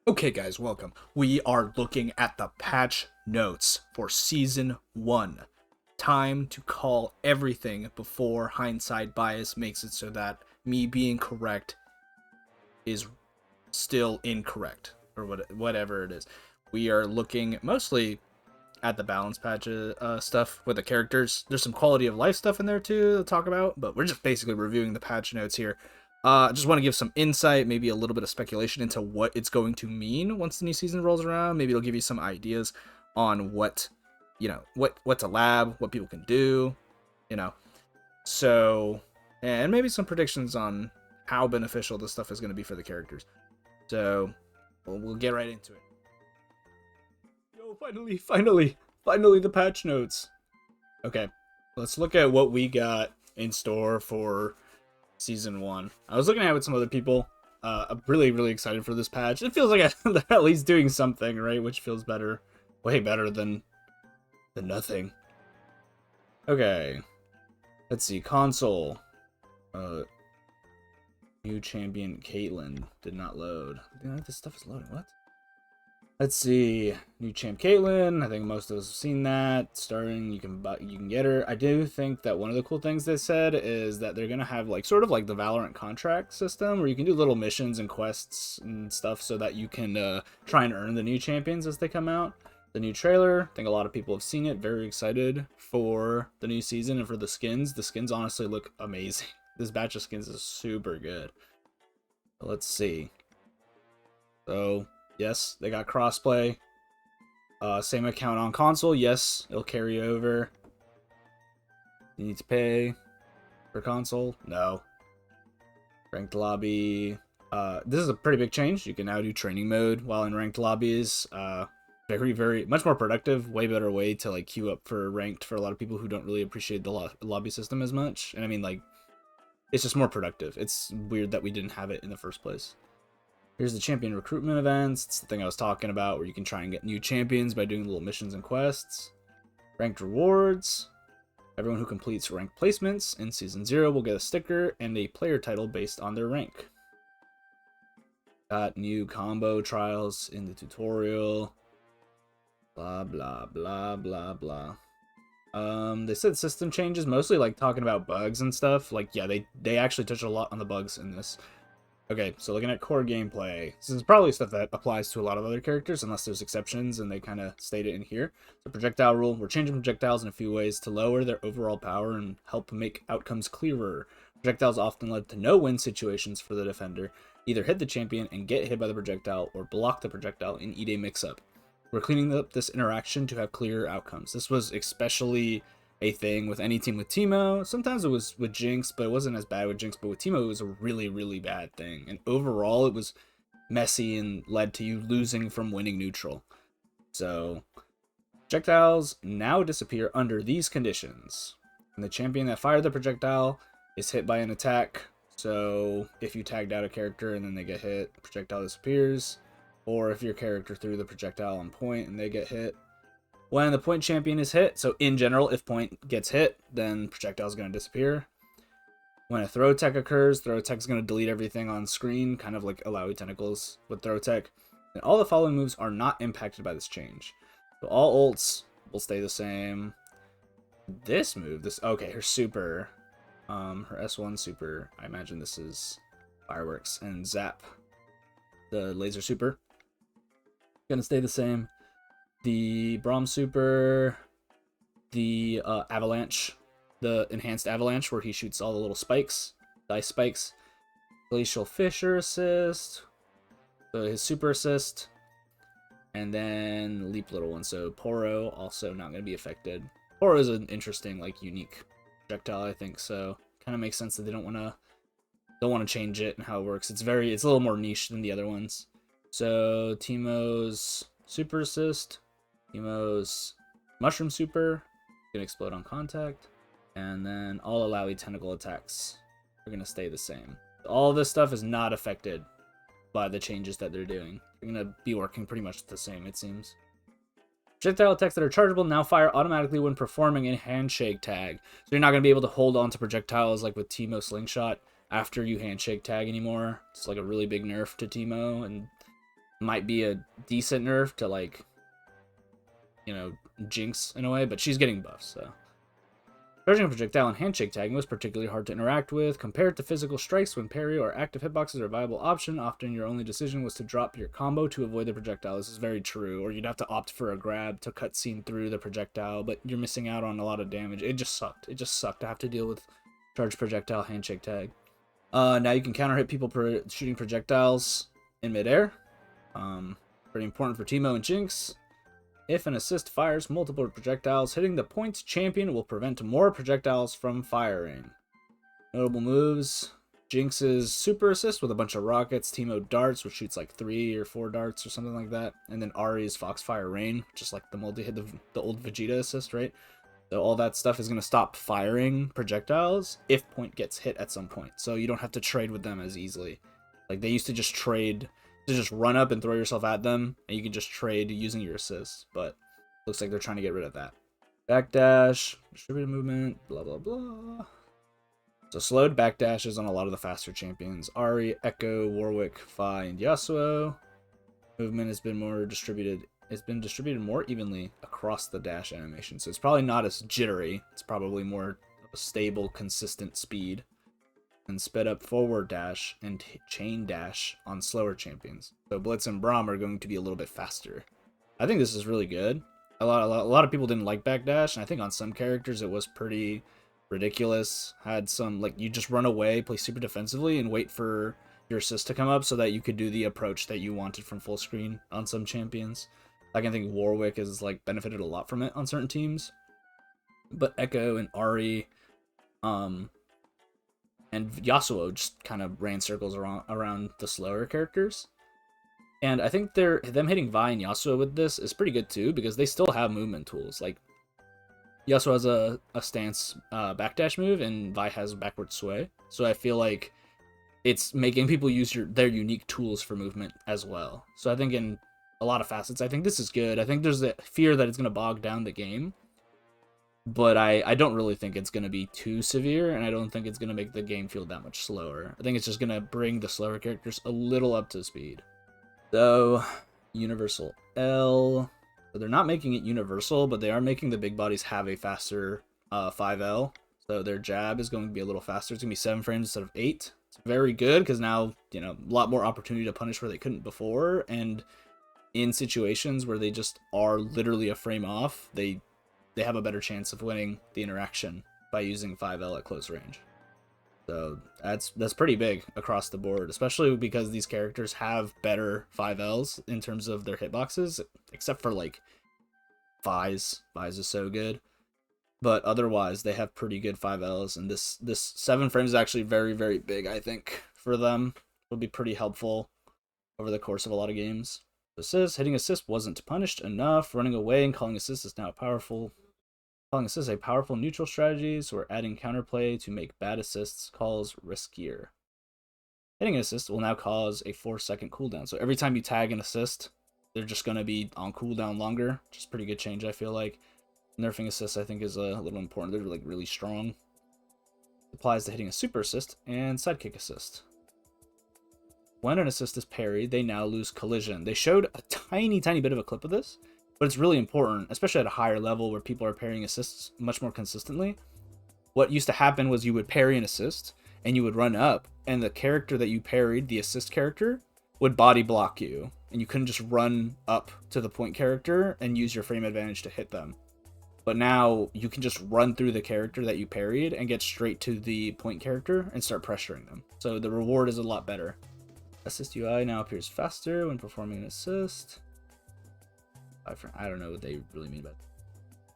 Okay guys, welcome. We are looking at the patch notes for Season 1. Time to call everything before hindsight bias makes it so that me being correct is still incorrect, or whatever it is. We are looking mostly at the balance patch stuff with the characters. There's some quality of life stuff in there too to talk about, but we're just basically reviewing the patch notes here. I just want to give some insight, maybe a little bit of speculation into what it's going to mean once the new season rolls around. Maybe it'll give you some ideas on what to lab, what people can do, you know. So, and maybe some predictions on how beneficial this stuff is going to be for the characters. So, we'll get right into it. Yo, finally the patch notes. Okay, let's look at what we got in store for Season 1. I was looking at it with some other people. I'm really excited for this patch. It feels like they're at least doing something, right? Which feels better. Way better than nothing. Okay. Let's see. Console. New champion Caitlyn did not load. This stuff is loading. What? Let's see. New champ Caitlyn. I think most of us have seen that. Starting, you can get her. I do think that one of the cool things they said is that they're gonna have sort of like the Valorant contract system where you can do little missions and quests and stuff so that you can try and earn the new champions as they come out. The new trailer, I think a lot of people have seen it. Very excited for the new season and for the skins. The skins honestly look amazing. This batch of skins is super good. Let's see. So yes, they got crossplay. Same account on console. Yes, it'll carry over. You need to pay for console? No. Ranked lobby. This is a pretty big change. You can now do training mode while in ranked lobbies. Very much more productive. Way better way to queue up for ranked for a lot of people who don't really appreciate the lobby system as much. And I mean, it's just more productive. It's weird that we didn't have it in the first place. Here's the champion recruitment events. It's the thing I was talking about where you can try and get new champions by doing little missions and quests. Ranked rewards. Everyone who completes ranked placements in Season 0 will get a sticker and a player title based on their rank. Got new combo trials in the tutorial. Blah, blah, blah, blah, blah. They said system changes, mostly talking about bugs and stuff. Yeah, they actually touch a lot on the bugs in this. Okay, so looking at core gameplay, this is probably stuff that applies to a lot of other characters, unless there's exceptions, and they kind of state it in here. So projectile rule, we're changing projectiles in a few ways to lower their overall power and help make outcomes clearer. Projectiles often led to no-win situations for the defender. Either hit the champion and get hit by the projectile, or block the projectile and eat a mix-up. We're cleaning up this interaction to have clearer outcomes. This was especially a thing with any team with Teemo. Sometimes it was with Jinx, but it wasn't as bad with Jinx. But with Teemo, it was a really bad thing. And overall, it was messy and led to you losing from winning neutral. So, projectiles now disappear under these conditions. And the champion that fired the projectile is hit by an attack. So, if you tagged out a character and then they get hit, projectile disappears. Or if your character threw the projectile on point and they get hit. When the point champion is hit, so in general, if point gets hit, then projectile is going to disappear. When a throw tech occurs, throw tech is going to delete everything on screen, kind of like Illaoi tentacles with throw tech. And all the following moves are not impacted by this change. So all ults will stay the same. This move, okay, her super, her S1 super, I imagine this is fireworks and zap, the laser super, going to stay the same. The Braum super, the avalanche, the enhanced avalanche where he shoots all the little spikes, dice spikes. Glacial Fissure assist, so his super assist, and then leap little one. So Poro also not going to be affected. Poro is an interesting, unique projectile, I think. So kind of makes sense that they don't want to change it and how it works. It's a little more niche than the other ones. So Teemo's super assist. Teemo's mushroom super gonna explode on contact, and then all Illaoi tentacle attacks are gonna stay the same. All this stuff is not affected by the changes that they're doing. They're gonna be working pretty much the same, it seems. Projectile attacks that are chargeable now fire automatically when performing a handshake tag. So you're not gonna be able to hold on to projectiles like with Teemo Slingshot after you handshake tag anymore. It's like a really big nerf to Teemo, and might be a decent nerf to, like, Jinx in a way, but she's getting buffs, so. Charging a projectile and handshake tagging was particularly hard to interact with. Compared to physical strikes, when parry or active hitboxes are a viable option, often your only decision was to drop your combo to avoid the projectile. This is very true. Or you'd have to opt for a grab to cutscene through the projectile, but you're missing out on a lot of damage. It just sucked. It just sucked to have to deal with charge projectile handshake tag. Now you can counter hit people shooting projectiles in midair. Pretty important for Teemo and Jinx. If an assist fires multiple projectiles, hitting the points champion will prevent more projectiles from firing. Notable moves: Jinx's super assist with a bunch of rockets, Teemo darts, which shoots like 3 or 4 darts or something like that, and then Ahri's Foxfire Rain, just like the multi-hit, the old Vegeta assist, right? So all that stuff is going to stop firing projectiles if point gets hit at some point, so you don't have to trade with them as easily. Like, they used to just trade, to just run up and throw yourself at them, and you can just trade using your assists, but looks like they're trying to get rid of that. Backdash, distributed movement, blah blah blah. So slowed backdashes on a lot of the faster champions. Ahri, Ekko, Warwick, Fi, and Yasuo. Movement has been more distributed. It's been distributed more evenly across the dash animation, so it's probably not as jittery. It's probably more of a stable, consistent speed. And sped up forward dash and chain dash on slower champions. So Blitz and Braum are going to be a little bit faster. I think this is really good. A lot of people didn't like backdash, and I think on some characters it was pretty ridiculous. Had some, like, you just run away, play super defensively, and wait for your assist to come up so that you could do the approach that you wanted from full screen on some champions. Like, I think Warwick has, like, benefited a lot from it on certain teams. But Ekko and Ahri, and Yasuo just kind of ran circles around the slower characters. And I think them hitting Vi and Yasuo with this is pretty good too, because they still have movement tools. Like, Yasuo has a stance backdash move, and Vi has backward sway. So I feel like it's making people use their unique tools for movement as well. So I think in a lot of facets, I think this is good. I think there's a fear that it's going to bog down the game, but I don't really think it's going to be too severe, and I don't think it's going to make the game feel that much slower. I think it's just going to bring the slower characters a little up to speed. So, Universal L. So they're not making it universal, but they are making the big bodies have a faster 5L. So their jab is going to be a little faster. It's going to be 7 frames instead of 8. It's very good, because now, a lot more opportunity to punish where they couldn't before, and in situations where they just are literally a frame off, they have a better chance of winning the interaction by using 5L at close range. So that's pretty big across the board, especially because these characters have better 5Ls in terms of their hitboxes, except for, like, Fi's. Fi's is so good. But otherwise, they have pretty good 5Ls, and this 7 frames is actually very, very big, I think, for them. It'll be pretty helpful over the course of a lot of games. Assist, hitting assist wasn't punished enough. Running away and calling assist is now powerful. Calling assist a powerful neutral strategy, so we're adding counterplay to make bad assists calls riskier. Hitting an assist will now cause a 4-second cooldown. So every time you tag an assist, they're just going to be on cooldown longer, which is a pretty good change, I feel like. Nerfing assists, I think, is a little important. They're, like, really strong. Applies to hitting a super assist and sidekick assist. When an assist is parried, they now lose collision. They showed a tiny bit of a clip of this, but it's really important, especially at a higher level where people are parrying assists much more consistently. What used to happen was you would parry an assist, and you would run up, and the character that you parried, the assist character, would body block you, and you couldn't just run up to the point character and use your frame advantage to hit them. But now you can just run through the character that you parried and get straight to the point character and start pressuring them. So the reward is a lot better. Assist UI now appears faster when performing an assist. I don't know what they really mean by that.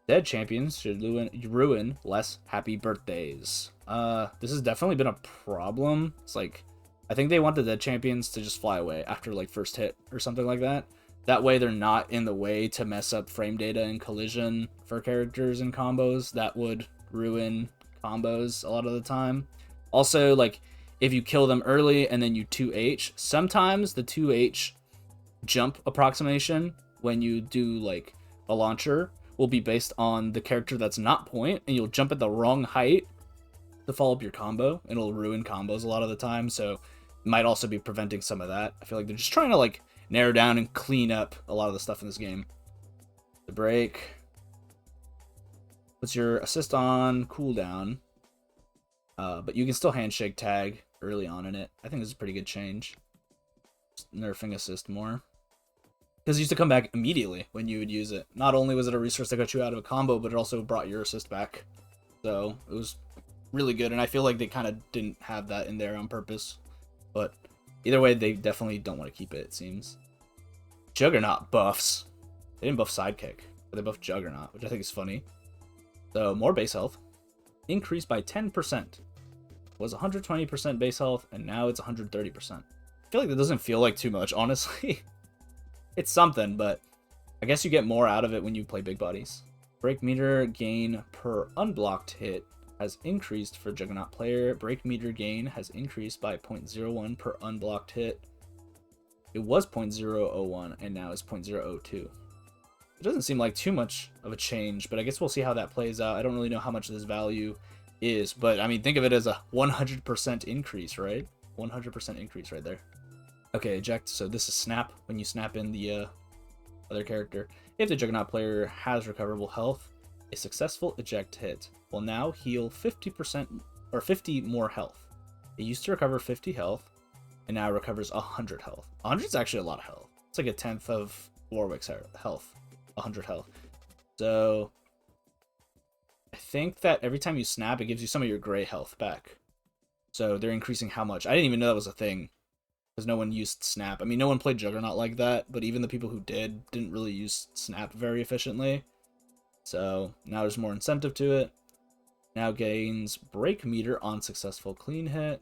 Dead champions should ruin less happy birthdays. This has definitely been a problem. It's like, I think they want the dead champions to just fly away after, like, first hit or something like that. That way they're not in the way to mess up frame data and collision for characters and combos. That would ruin combos a lot of the time. Also, like, if you kill them early and then you 2H, sometimes the 2H jump approximation when you do, like, a launcher will be based on the character that's not point, and you'll jump at the wrong height to follow up your combo, and it'll ruin combos a lot of the time, so it might also be preventing some of that. I feel like they're just trying to, like, narrow down and clean up a lot of the stuff in this game. The break puts your assist on cooldown, but you can still handshake tag early on in it. I think this is a pretty good change. Just nerfing assist more. Because it used to come back immediately when you would use it. Not only was it a resource that got you out of a combo, but it also brought your assist back. So it was really good, and I feel like they kind of didn't have that in there on purpose. But either way, they definitely don't want to keep it, it seems. Juggernaut buffs. They didn't buff Sidekick, but they buffed Juggernaut, which I think is funny. So more base health. Increased by 10%. Was 120% base health, and now it's 130%. I feel like that doesn't feel like too much, honestly. It's something, but I guess you get more out of it when you play big bodies. Break meter gain per unblocked hit has increased for Juggernaut player. Break meter gain has increased by 0.01 per unblocked hit. It was 0.001 and now it's 0.002. It doesn't seem like too much of a change, but I guess we'll see how that plays out. I don't really know how much this value is, but I mean, think of it as a 100% increase, right? 100% increase right there. Okay, eject. So this is snap. When you snap in the other character, if the Juggernaut player has recoverable health, a successful eject hit will now heal 50% or 50 more health. It used to recover 50 health, and now recovers 100 health. 100 is actually a lot of health. It's like a tenth of Warwick's health. 100 health. So I think that every time you snap, it gives you some of your gray health back. So they're increasing how much. I didn't even know that was a thing, because no one used snap. I mean, no one played Juggernaut like that, but even the people who didn't really use snap very efficiently. So now there's more incentive to it. Now gains break meter on successful clean hit.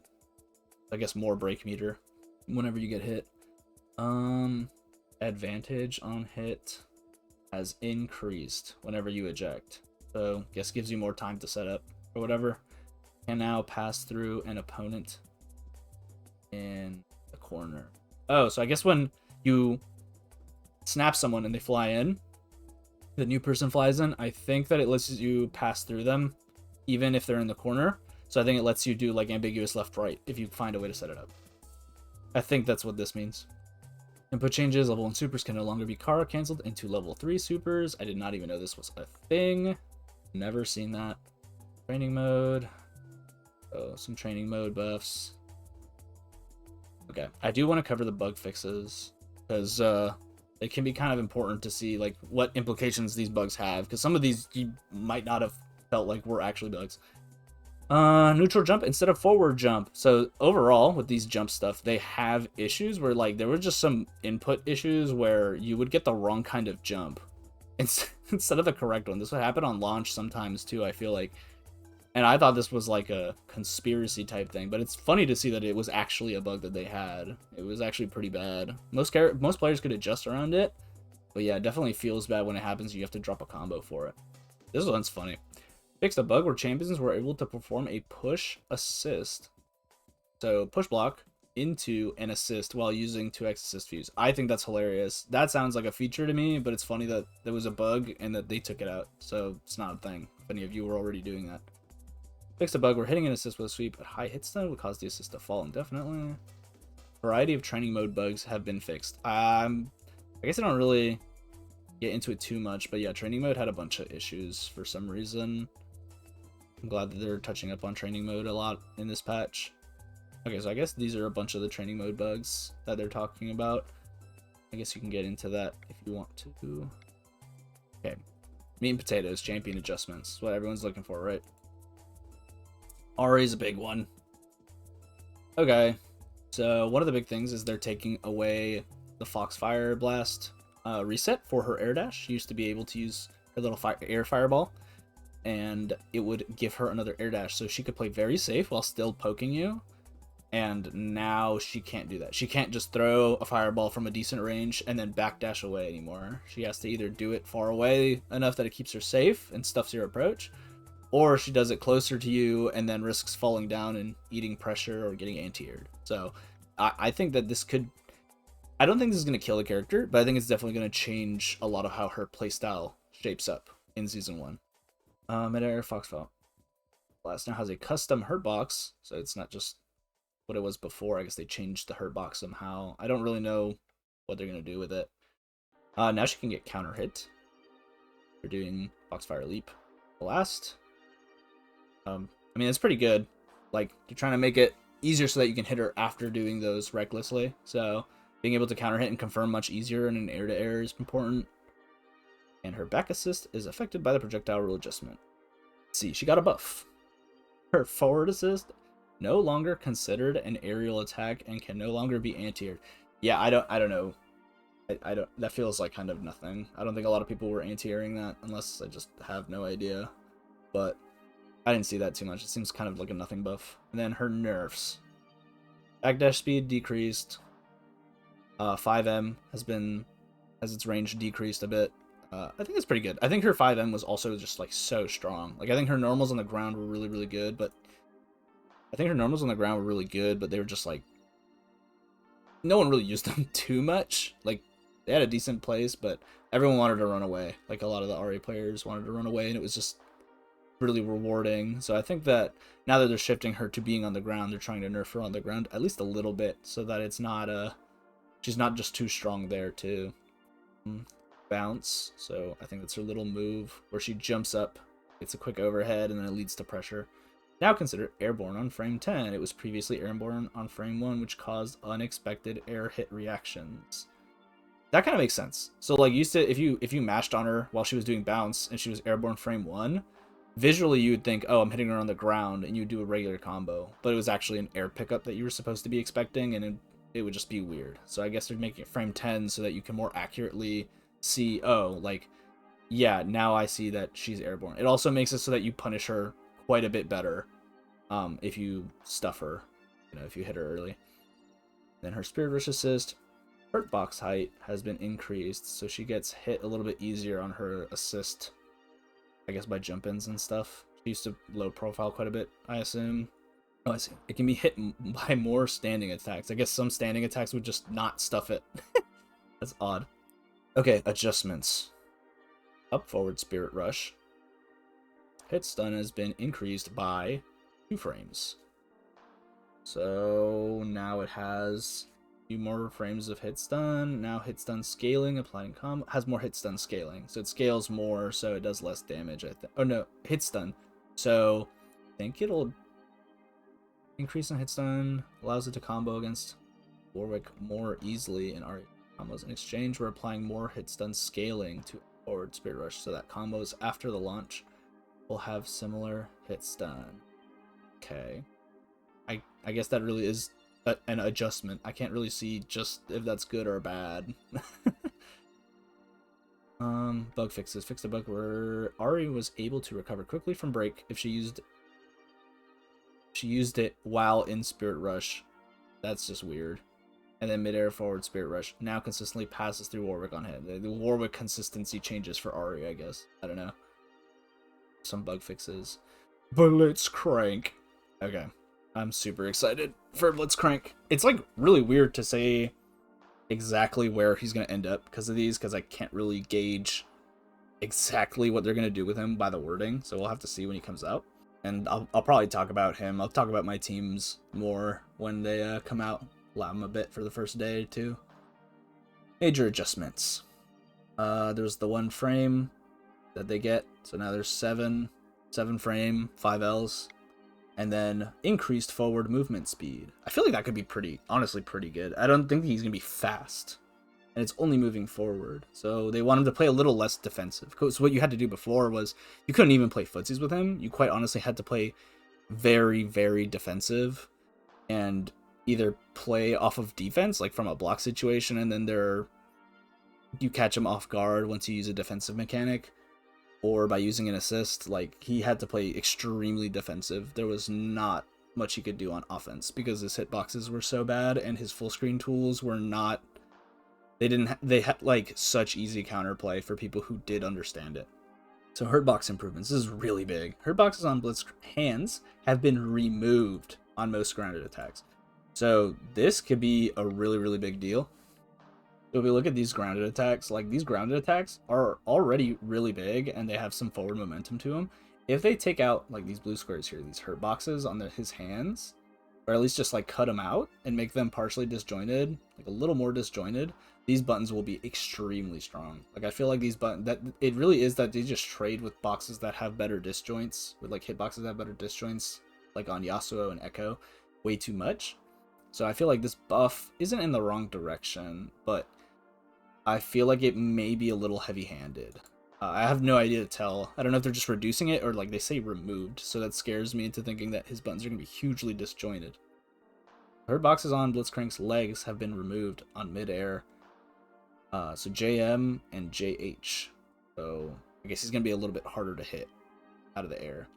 I guess more break meter whenever you get hit. Advantage on hit has increased whenever you eject. So I guess gives you more time to set up or whatever. Can now pass through an opponent in the corner. Oh, so I guess when you snap someone and they fly in, the new person flies in, I think that it lets you pass through them even if they're in the corner. So I think it lets you do like ambiguous left-right if you find a way to set it up. I think that's what this means. Input changes. Level 1 supers can no longer be Kara canceled into level 3 supers. I did not even know this was a thing. Never seen that. Training mode. Oh, some training mode buffs. Okay, I do want to cover the bug fixes because it can be kind of important to see like what implications these bugs have, because some of these you might not have felt like were actually bugs. Neutral jump instead of forward jump. So overall with these jump stuff, they have issues where like there were just some input issues where you would get the wrong kind of jump instead of the correct one. This would happen on launch sometimes too, I feel like. And I thought this was like a conspiracy type thing, but it's funny to see that it was actually a bug that they had. It was actually pretty bad. Most players could adjust around it, but yeah, it definitely feels bad when it happens. You have to drop a combo for it. This one's funny. Fixed a bug where champions were able to perform a push assist. So push block into an assist while using 2x assist fuse. I think that's hilarious. That sounds like a feature to me, but it's funny that there was a bug and that they took it out. So it's not a thing if any of you were already doing that. Fixed a bug where hitting an assist with a sweep at high hit stun would cause the assist to fall indefinitely. Variety of training mode bugs have been fixed. I guess I don't really get into it too much, but yeah, training mode had a bunch of issues for some reason. I'm glad that they're touching up on training mode a lot in this patch. Okay, so I guess these are a bunch of the training mode bugs that they're talking about. I guess you can get into that if you want to. Okay. Meat and potatoes, champion adjustments. What everyone's looking for, right? Ahri's a big one. Okay, so one of the big things is they're taking away the Foxfire Blast reset for her air dash. She used to be able to use her little air fireball, and it would give her another air dash, so she could play very safe while still poking you. And now she can't do that. She can't just throw a fireball from a decent range and then backdash away anymore. She has to either do it far away enough that it keeps her safe and stuffs your approach, or she does it closer to you and then risks falling down and eating pressure or getting anti-aired. So I think that this could... I don't think this is going to kill the character, but I think it's definitely going to change a lot of how her playstyle shapes up in Season 1. Mid-air Foxfire Blast now has a custom hurt box, so it's not just what it was before. I guess they changed the hurt box somehow. I don't really know what they're going to do with it. Now she can get counter hit. We're doing Foxfire Leap Blast. I mean, it's pretty good. Like, you're trying to make it easier so that you can hit her after doing those recklessly. So, being able to counter hit and confirm much easier in an air-to-air is important. And her back assist is affected by the projectile rule adjustment. Let's see, she got a buff. Her forward assist, no longer considered an aerial attack and can no longer be anti-aired. Yeah, I don't know. I don't. That feels like kind of nothing. I don't think a lot of people were anti-airing that, unless I just have no idea. But I didn't see that too much. It seems kind of like a nothing buff. And then her nerfs. Backdash speed decreased. 5M has its range decreased a bit. I think it's pretty good. I think her 5M was also just like so strong. Like I think her normals on the ground were really, really good, but they were just like no one really used them too much. Like they had a decent place, but everyone wanted to run away. Like a lot of the Ahri players wanted to run away, and it was just really rewarding. So I think that now that they're shifting her to being on the ground, they're trying to nerf her on the ground at least a little bit, so that it's not she's not just too strong there too. Bounce. So I think that's her little move where she jumps up, it's a quick overhead, and then it leads to pressure. Now considered airborne on frame 10. It was previously airborne on frame 1, which caused unexpected air hit reactions. That kind of makes sense. So like used to, if you mashed on her while she was doing bounce and she was airborne frame 1, visually you would think, oh, I'm hitting her on the ground, and you would do a regular combo. But it was actually an air pickup that you were supposed to be expecting, and it would just be weird. So I guess they're making it frame 10 so that you can more accurately see, oh, like, yeah, now I see that she's airborne. It also makes it so that you punish her quite a bit better if you stuff her, if you hit her early. Then her Spirit Rush assist, hurt box height has been increased, so she gets hit a little bit easier on her assist, I guess by jump-ins and stuff. She used to low profile quite a bit, I assume. Oh, I see. It can be hit by more standing attacks. I guess some standing attacks would just not stuff it. That's odd. Okay, adjustments. Up forward Spirit Rush. Hit stun has been increased by 2 frames. So now it has a few more frames of hit stun. Now hit stun scaling, applying combo, has more hit stun scaling. So it scales more, so it does less damage, I think. Oh no, hit stun. So I think it'll increase in hit stun, allows it to combo against Warwick more easily in our combos. In exchange, we're applying more hit stun scaling to forward Spirit Rush, so that combos after the launch will have similar hit stun. Okay. I guess that really is an adjustment. I can't really see just if that's good or bad. Bug fixes. Fixed a bug where Ahri was able to recover quickly from break if she used it while in Spirit Rush. That's just weird. And then mid-air forward Spirit Rush now consistently passes through Warwick on hit. The Warwick consistency changes for Ahri, I guess. I don't know. Some bug fixes. Blitzcrank. Okay. I'm super excited for Blitzcrank. It's like really weird to say exactly where he's going to end up because of these, because I can't really gauge exactly what they're going to do with him by the wording. So we'll have to see when he comes out. And I'll probably talk about him. I'll talk about my teams more when they come out. Allow them a bit for the first day or two. Major adjustments. There's the 1 frame that they get. So now there's 7 frame, 5 Ls. And then increased forward movement speed. I feel like that could be honestly pretty good. I don't think he's going to be fast. And it's only moving forward. So they want him to play a little less defensive. So what you had to do before was you couldn't even play footsies with him. You quite honestly had to play very, very defensive. And either play off of defense, like from a block situation, and then you catch him off guard once you use a defensive mechanic. Or by using an assist, like he had to play extremely defensive. There was not much he could do on offense because his hitboxes were so bad and his full screen tools were not. They had like such easy counterplay for people who did understand it. So hurtbox improvements. This is really big. Hurtboxes on Blitz hands have been removed on most grounded attacks. So this could be a really, really big deal. So if we look at these grounded attacks, like these grounded attacks are already really big and they have some forward momentum to them. If they take out like these blue squares here, these hurt boxes on his hands, or at least just like cut them out and make them partially disjointed, like a little more disjointed, these buttons will be extremely strong. Like, I feel like these buttons, that it really is that they just trade with boxes that have better disjoints, with like hitboxes that have better disjoints, like on Yasuo and Ekko, way too much. So I feel like this buff isn't in the wrong direction, but I feel like it may be a little heavy-handed. I have no idea to tell. I don't know if they're just reducing it or like they say removed, so that scares me into thinking that his buttons are going to be hugely disjointed. Hurt boxes on Blitzcrank's legs have been removed on mid-air. So JM and JH. So I guess he's going to be a little bit harder to hit out of the air.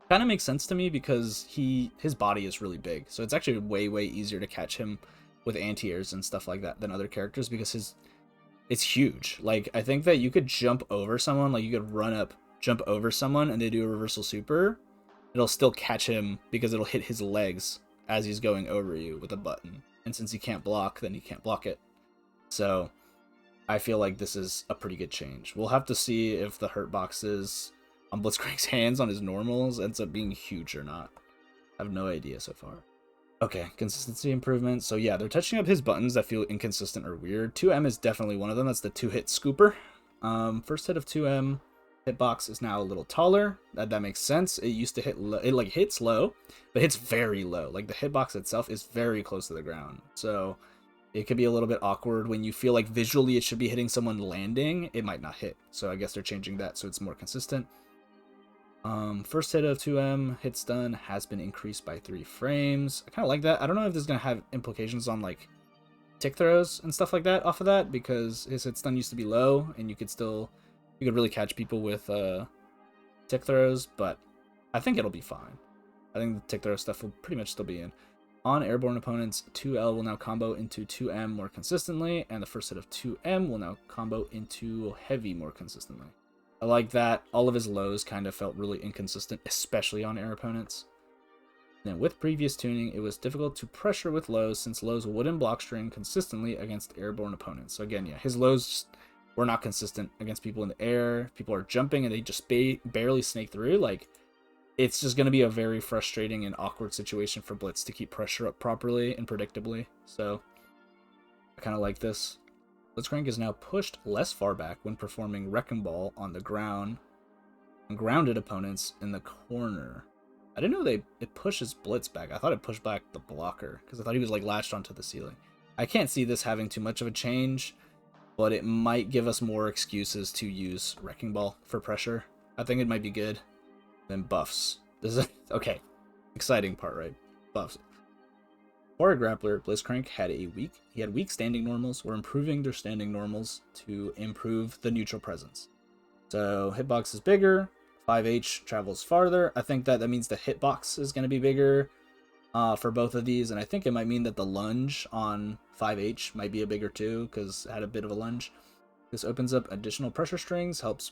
Kind of makes sense to me because his body is really big. So it's actually way easier to catch him with anti-airs and stuff like that than other characters because it's huge. Like, I think that you could jump over someone, like you could run up, jump over someone, and they do a reversal super. It'll still catch him because it'll hit his legs as he's going over you with a button. And since he can't block, then he can't block it. So I feel like this is a pretty good change. We'll have to see if the hurt boxes on Blitzcrank's hands on his normals ends up being huge or not. I have no idea so far. Okay, consistency improvement. So yeah, they're touching up his buttons that feel inconsistent or weird. 2M is definitely one of them. That's the 2-hit scooper. First hit of 2M, hitbox is now a little taller. That makes sense. It used to hit low. It like hits low, but hits very low. Like the hitbox itself is very close to the ground. So it could be a little bit awkward when you feel like visually it should be hitting someone landing. It might not hit. So I guess they're changing that so it's more consistent. First hit of 2M, hit stun has been increased by 3 frames. I kind of like that. I don't know if this is going to have implications on like tick throws and stuff like that off of that, because his hit stun used to be low and you could really catch people with tick throws, but I think it'll be fine. I think the tick throw stuff will pretty much still be in. On airborne opponents, 2L will now combo into 2M more consistently, and the first hit of 2M will now combo into heavy more consistently. I like that. All of his lows kind of felt really inconsistent, especially on air opponents. Then with previous tuning, it was difficult to pressure with lows since lows wouldn't block string consistently against airborne opponents. So again, yeah, his lows were not consistent against people in the air. People are jumping and they just barely snake through. Like, it's just going to be a very frustrating and awkward situation for Blitz to keep pressure up properly and predictably. So I kind of like this. Blitzcrank is now pushed less far back when performing Wrecking Ball on the ground and grounded opponents in the corner. I didn't know it pushes Blitz back. I thought it pushed back the blocker because I thought he was like latched onto the ceiling. I can't see this having too much of a change, but it might give us more excuses to use Wrecking Ball for pressure. I think it might be good. Then buffs. This is okay. Exciting part, right? Buffs. For a grappler, Blitzcrank had weak standing normals. We're improving their standing normals to improve the neutral presence. So hitbox is bigger, 5H travels farther. I think that means the hitbox is going to be bigger for both of these, and I think it might mean that the lunge on 5H might be a bigger too, because it had a bit of a lunge. This opens up additional pressure strings, helps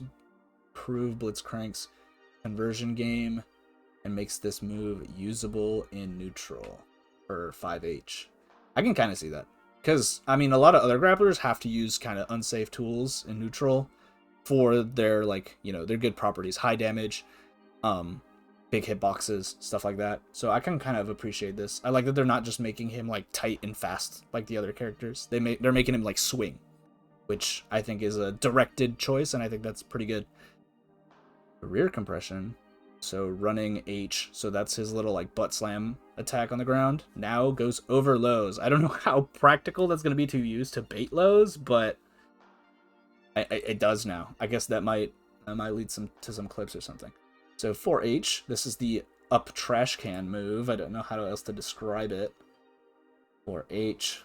improve Blitzcrank's conversion game, and makes this move usable in neutral for 5H. I can kind of see that, because I mean a lot of other grapplers have to use kind of unsafe tools in neutral for their, like, you know, their good properties, high damage, big hitboxes, stuff like that. So I can kind of appreciate this. I like that they're not just making him like tight and fast like the other characters. They're making him like swing, which I think is a directed choice, and I think that's pretty good. Rear compression, so running H, so that's his little like butt slam attack on the ground, now goes over lows. I don't know how practical that's going to be to use to bait lows, but it does now. I guess that might lead to some clips or something. So 4H, this is the up trash can move. I don't know how else to describe it. 4H,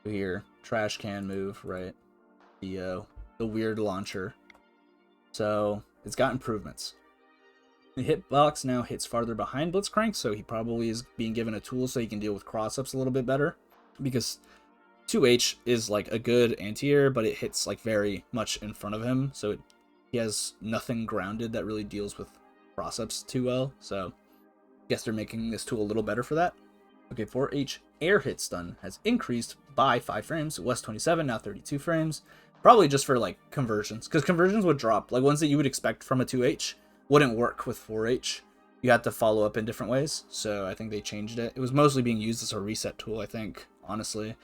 here, trash can move, right? The weird launcher. So it's got improvements. The hitbox now hits farther behind Blitzcrank, so he probably is being given a tool so he can deal with cross-ups a little bit better, because 2H is like a good anti-air, but it hits like very much in front of him, so he has nothing grounded that really deals with cross-ups too well, so I guess they're making this tool a little better for that. Okay, 4H air hit stun has increased by 5 frames. It was 27, now 32 frames. Probably just for like conversions, because conversions would drop. Like ones that you would expect from a 2H wouldn't work with 4H. You had to follow up in different ways, so I think they changed it. It was mostly being used as a reset tool, I think, honestly.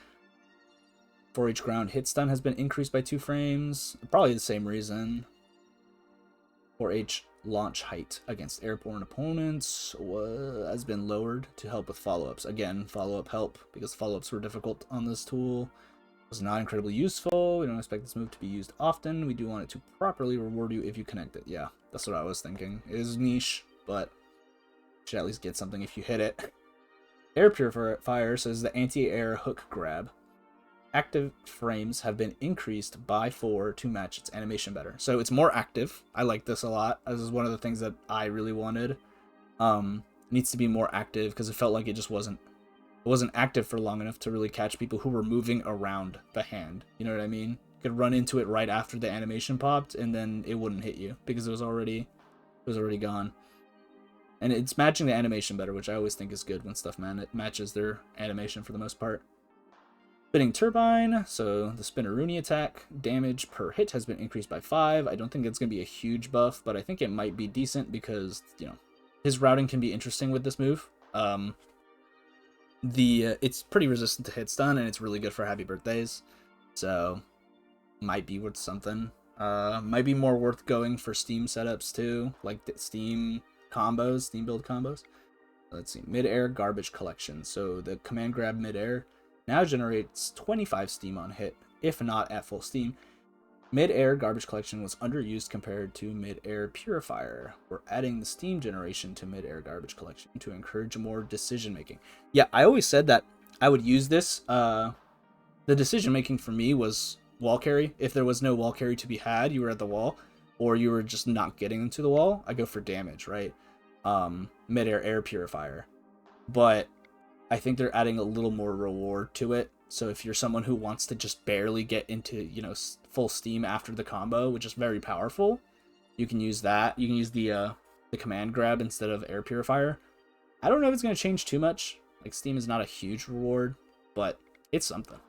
4H ground hit stun has been increased by 2 frames. Probably the same reason. 4H launch height against airborne opponents has been lowered to help with follow-ups. Again, follow-up help because follow-ups were difficult on this tool. It was not incredibly useful. We don't expect this move to be used often. We do want it to properly reward you if you connect it. Yeah, that's what I was thinking. It is niche, but you should at least get something if you hit it. Air Purifier says the anti-air hook grab. Active frames have been increased by 4 to match its animation better. So it's more active. I like this a lot. This is one of the things that I really wanted. It needs to be more active because it felt like it just wasn't active for long enough to really catch people who were moving around the hand. You know what I mean? You could run into it right after the animation popped and then it wouldn't hit you because it was already gone. And it's matching the animation better, which I always think is good when stuff matches their animation for the most part. Spinning Turbine, so the Spinneroonie attack damage per hit has been increased by 5. I don't think it's going to be a huge buff, but I think it might be decent because, you know, his routing can be interesting with this move. It's pretty resistant to hit stun, and it's really good for happy birthdays, so might be worth something. Might be more worth going for Steam setups too, like the Steam build combos. Let's see, mid-air garbage collection. So the command grab mid-air now generates 25 steam on hit, if not at full steam. Mid-air garbage collection was underused compared to mid-air purifier. We're adding the steam generation to mid-air garbage collection to encourage more decision making. Yeah, I always said that I would use this. The decision making for me was wall carry. If there was no wall carry to be had, you were at the wall, or you were just not getting into the wall, I go for damage, right? Mid-air air purifier. But I think they're adding a little more reward to it. So if you're someone who wants to just barely get into, you know, full steam after the combo, which is very powerful, you can use that. You can use the command grab instead of air purifier. I don't know if it's going to change too much. Like, steam is not a huge reward, but it's something.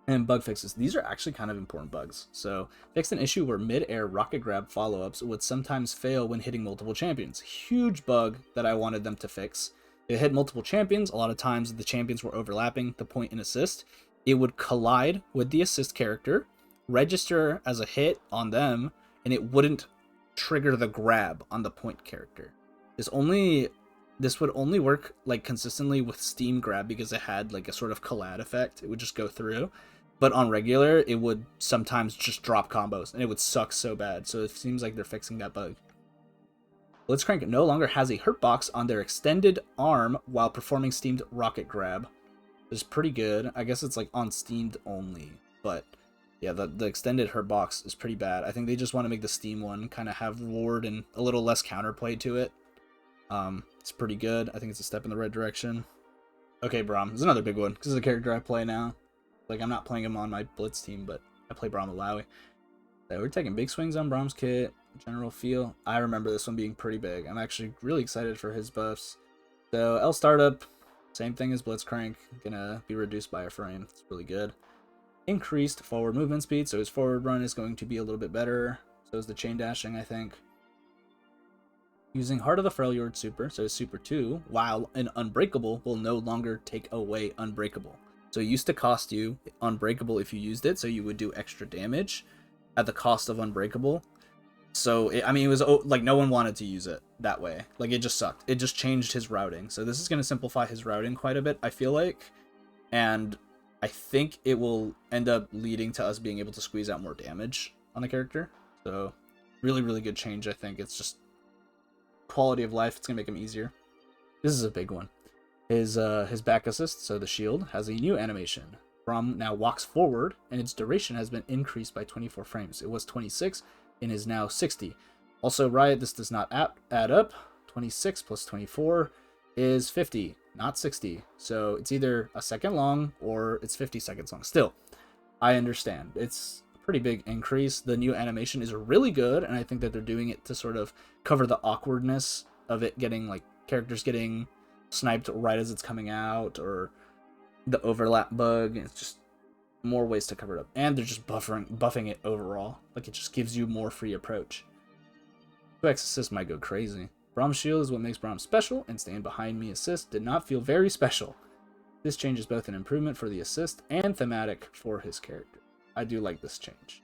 And bug fixes. These are actually kind of important bugs. So, fixed an issue where mid-air rocket grab follow-ups would sometimes fail when hitting multiple champions. Huge bug that I wanted them to fix. It hit multiple champions. A lot of times the champions were overlapping the point and assist. It would collide with the assist character, register as a hit on them, and it wouldn't trigger the grab on the point character. This would only work like consistently with Steam grab because it had like a sort of collide effect. It would just go through. But on regular, it would sometimes just drop combos, and it would suck so bad. So it seems like they're fixing that bug. Blitzcrank no longer has a hurt box on their extended arm while performing steamed rocket grab. It's pretty good. I guess it's like on steamed only, but yeah, the extended hurt box is pretty bad. I think they just want to make the steam one kind of have reward and a little less counterplay to it. It's pretty good. I think it's a step in the right direction. Okay, Braum. This is another big one. This is a character I play now. Like, I'm not playing him on my Blitz team, but I play Braum Illaoi. So we're taking big swings on Braum's kit. General feel. I remember this one being pretty big. I'm actually really excited for his buffs. So L startup, same thing as Blitzcrank, gonna be reduced by a frame. It's really good. Increased forward movement speed, so his forward run is going to be a little bit better. So is the chain dashing, I think. Using Heart of the Freljord super, so his super 2, while an Unbreakable will no longer take away Unbreakable. So it used to cost you Unbreakable if you used it, so you would do extra damage at the cost of Unbreakable. So, it was like no one wanted to use it that way. Like, it just sucked. It just changed his routing. So this is going to simplify his routing quite a bit, I feel like. And I think it will end up leading to us being able to squeeze out more damage on the character. So, really, really good change, I think. It's just quality of life. It's going to make him easier. This is a big one. His back assist, so the shield, has a new animation. Braum now walks forward, and its duration has been increased by 24 frames. It was 26 and is now 60. Also, Riot, this does not add up. 26 plus 24 is 50, not 60. So it's either a second long or it's 50 seconds long. Still, I understand. It's a pretty big increase. The new animation is really good, and I think that they're doing it to sort of cover the awkwardness of it getting, like, characters getting sniped right as it's coming out, or the overlap bug. It's just more ways to cover it up, and they're just buffing it overall. Like, it just gives you more free approach. 2x assist might go crazy. Braum's shield is what makes Braum special, and stand behind me assist did not feel very special. This change is both an improvement for the assist and thematic for his character. I do like this change.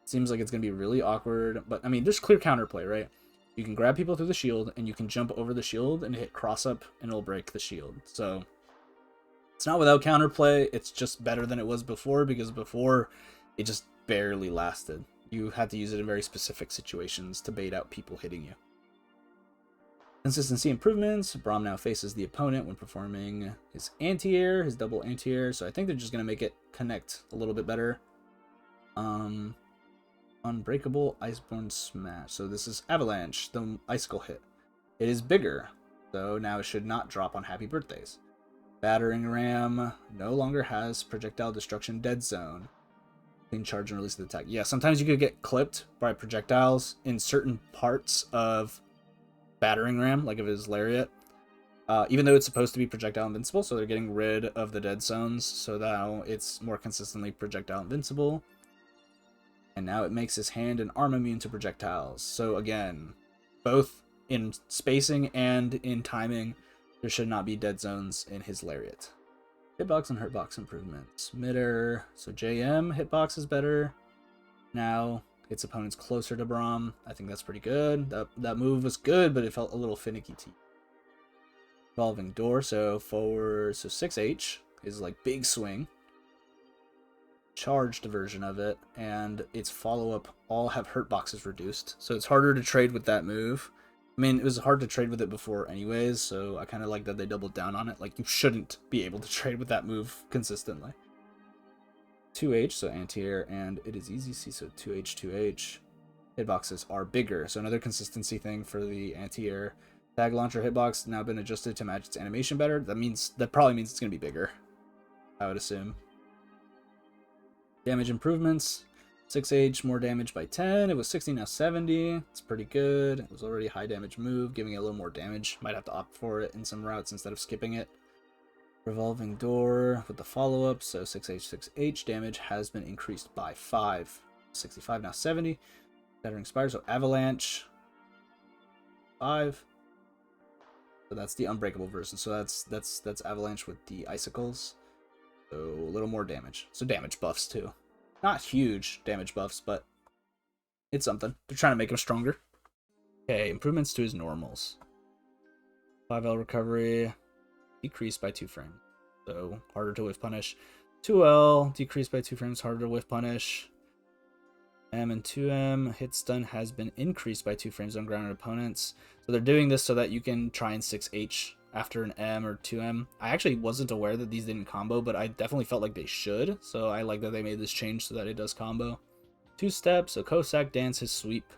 Seems like it's going to be really awkward, but I mean, there's clear counterplay, right? You can grab people through the shield, and you can jump over the shield and hit cross up, and it'll break the shield. So it's not without counterplay. It's just better than it was before, because before it just barely lasted. You had to use it in very specific situations to bait out people hitting you. Consistency improvements. Braum now faces the opponent when performing his anti-air, his double anti-air. So I think they're just going to make it connect a little bit better. Unbreakable Iceborne Smash. So this is Avalanche, the icicle hit. It is bigger, so now it should not drop on happy birthdays. Battering Ram no longer has projectile destruction dead zone. Clean charge and release the attack. Yeah, sometimes you could get clipped by projectiles in certain parts of Battering Ram, like of his lariat. Even though it's supposed to be projectile invincible, so they're getting rid of the dead zones, so now it's more consistently projectile invincible. And now it makes his hand and arm immune to projectiles. So again, both in spacing and in timing, there should not be dead zones in his lariat. Hitbox and hurtbox improvements. Midair, so JM hitbox is better. Now its opponent's closer to Braum. I think that's pretty good. That move was good, but it felt a little finicky to you. Evolving Door, so forward, so 6H is like big swing. Charged version of it, and its follow-up all have hurt boxes reduced, so it's harder to trade with that move. I mean, it was hard to trade with it before anyways, so I kind of like that they doubled down on it. Like, you shouldn't be able to trade with that move consistently. 2H, so anti-air, and it is easy C, so 2H, 2H. Hitboxes are bigger, so another consistency thing for the anti-air. Tag launcher hitbox now been adjusted to match its animation better. That probably means it's going to be bigger, I would assume. Damage improvements. 6H, more damage by 10. It was 60, now 70. It's pretty good. It was already a high damage move, giving it a little more damage. Might have to opt for it in some routes instead of skipping it. Revolving Door with the follow-up. So 6H, 6H damage has been increased by 5. 65, now 70. Shattering Spire, so Avalanche. 5. So that's the unbreakable version. So that's Avalanche with the icicles. So a little more damage. So damage buffs too. Not huge damage buffs, but it's something. They're trying to make him stronger. Okay, improvements to his normals. 5L recovery decreased by 2 frames. So harder to whiff punish. 2L decreased by 2 frames, harder to whiff punish. M and 2M hit stun has been increased by 2 frames on grounded opponents. So they're doing this so that you can try and 6H after an M or 2M. I actually wasn't aware that these didn't combo, but I definitely felt like they should. So I like that they made this change so that it does combo. 2 steps, so Cossack dance his sweep.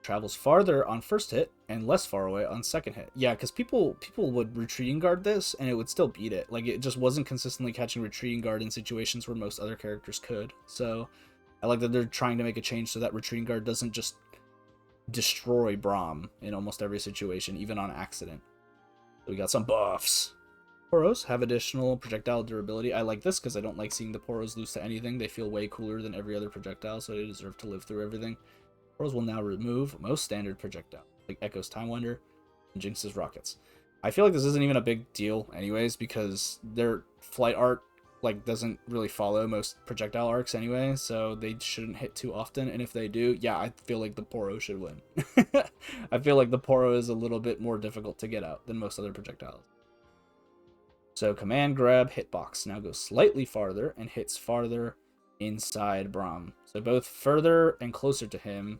Travels farther on first hit and less far away on second hit. Yeah, because people would retreating guard this and it would still beat it. Like, it just wasn't consistently catching retreating guard in situations where most other characters could. So I like that they're trying to make a change so that retreating guard doesn't just destroy Braum in almost every situation, even on accident. So we got some buffs. Poros have additional projectile durability. I like this because I don't like seeing the Poros lose to anything. They feel way cooler than every other projectile, so they deserve to live through everything. Poros will now remove most standard projectiles, like Ekko's Time Wonder and Jinx's Rockets. I feel like this isn't even a big deal anyways, because their flight art doesn't really follow most projectile arcs anyway, so they shouldn't hit too often, and if they do, yeah, I feel like the Poro should win. I feel like the Poro is a little bit more difficult to get out than most other projectiles. So command grab hitbox now goes slightly farther and hits farther inside Braum. So both further and closer to him,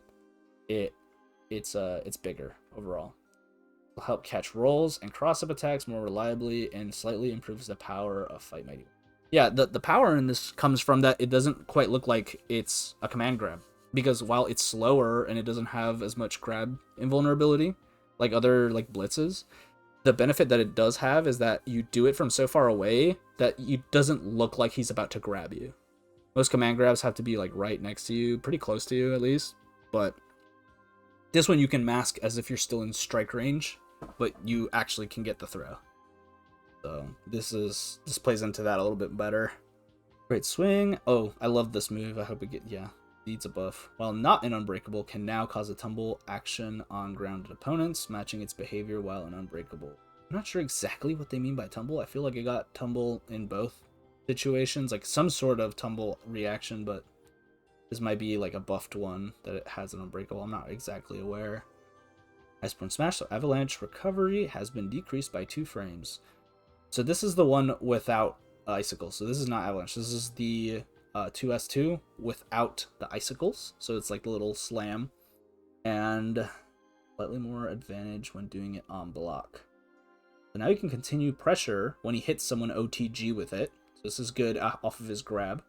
it's bigger overall. Will help catch rolls and cross-up attacks more reliably and slightly improves the power of Fight Mighty. Yeah, the power in this comes from that it doesn't quite look like it's a command grab, because while it's slower and it doesn't have as much grab invulnerability like other blitzes, the benefit that it does have is that you do it from so far away that it doesn't look like he's about to grab you. Most command grabs have to be right next to you, pretty close to you at least, but this one you can mask as if you're still in strike range, but you actually can get the throw. So this plays into that a little bit better. Great swing. Oh, I love this move. I hope it needs a buff. While not an unbreakable, can now cause a tumble action on grounded opponents, matching its behavior while an unbreakable. I'm not sure exactly what they mean by tumble. I feel like it got tumble in both situations, like some sort of tumble reaction, but this might be like a buffed one that it has an unbreakable. I'm not exactly aware. Iceborne Smash, so Avalanche recovery has been decreased by 2 frames. So this is the one without icicles. So this is not Avalanche. This is the 2S2 without the icicles. So it's like the little slam. And slightly more advantage when doing it on block. So now you can continue pressure when he hits someone OTG with it. So this is good off of his grab.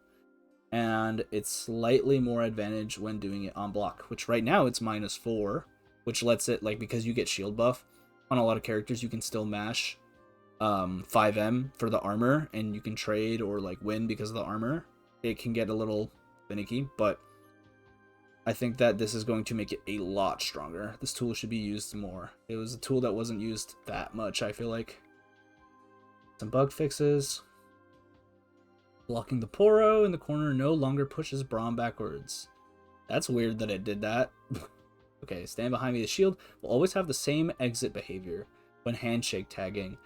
And it's slightly more advantage when doing it on block, which right now it's -4, which lets it, like, because you get shield buff on a lot of characters, you can still mash 5M for the armor, and you can trade or like win because of the armor. It can get a little finicky, but I think that this is going to make it a lot stronger. This tool should be used more. It was a tool that wasn't used that much, I feel like. Some bug fixes. Blocking the Poro in the corner no longer pushes Braum backwards. That's weird that it did that. Okay, stand behind me. The shield will always have the same exit behavior when handshake tagging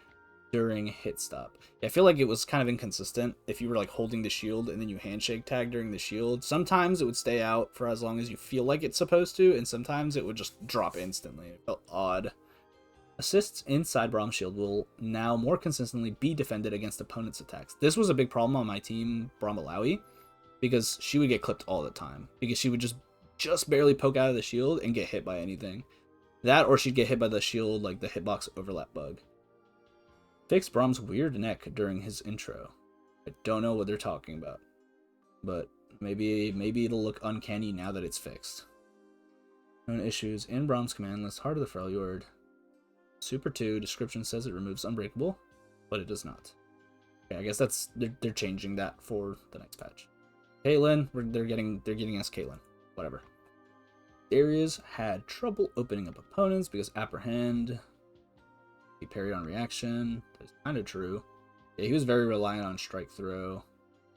during hit stop. Yeah, I feel like it was kind of inconsistent. If you were like holding the shield and then you handshake tag during the shield, sometimes it would stay out for as long as you feel like it's supposed to, and sometimes it would just drop instantly. It felt odd. Assists inside Braum's shield will now more consistently be defended against opponents' attacks. This was a big problem on my team, Braum Illaoi, because she would get clipped all the time. Because she would just barely poke out of the shield and get hit by anything. That, or she'd get hit by the shield, like the hitbox overlap bug. Fix Braum's weird neck during his intro. I don't know what they're talking about, but maybe it'll look uncanny now that it's fixed. Known issues in Braum's command list: Heart of the Freljord. Super 2 description says it removes Unbreakable, but it does not. Okay, I guess that's they're changing that for the next patch. Caitlyn, they're getting us Caitlyn. Whatever. Darius had trouble opening up opponents because Apprehend. He parried on reaction. That's kind of true. Yeah, he was very reliant on strike throw.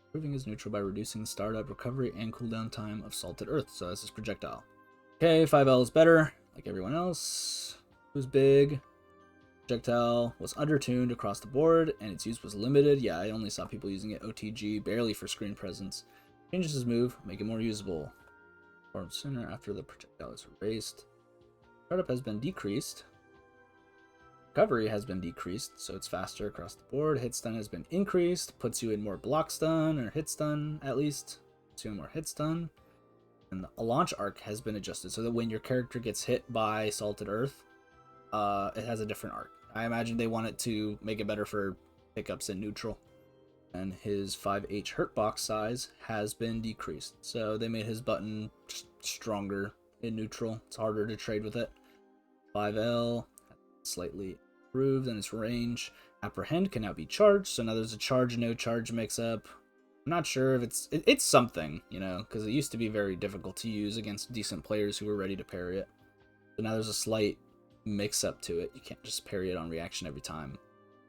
Improving his neutral by reducing the startup, recovery, and cooldown time of Salted Earth. So that's his projectile. Okay, 5L is better, like everyone else. Who's big? Projectile was undertuned across the board, and its use was limited. Yeah, I only saw people using it OTG, barely for screen presence. Changes his move, make it more usable. Form sooner after the projectile is erased. Startup has been decreased. Recovery has been decreased, so it's faster across the board. Hit stun has been increased, puts you in more block stun, or hit stun at least. Puts you in more hit stun. And the launch arc has been adjusted so that when your character gets hit by Salted Earth, it has a different arc. I imagine they want it to make it better for pickups in neutral. And his 5H hurt box size has been decreased. So they made his button stronger in neutral. It's harder to trade with it. 5L, slightly improved in its range. Apprehend can now be charged. So now there's a charge, no charge mix up. I'm not sure if it's something, you know, because it used to be very difficult to use against decent players who were ready to parry it. So now there's a slight mix up to it. You can't just parry it on reaction every time.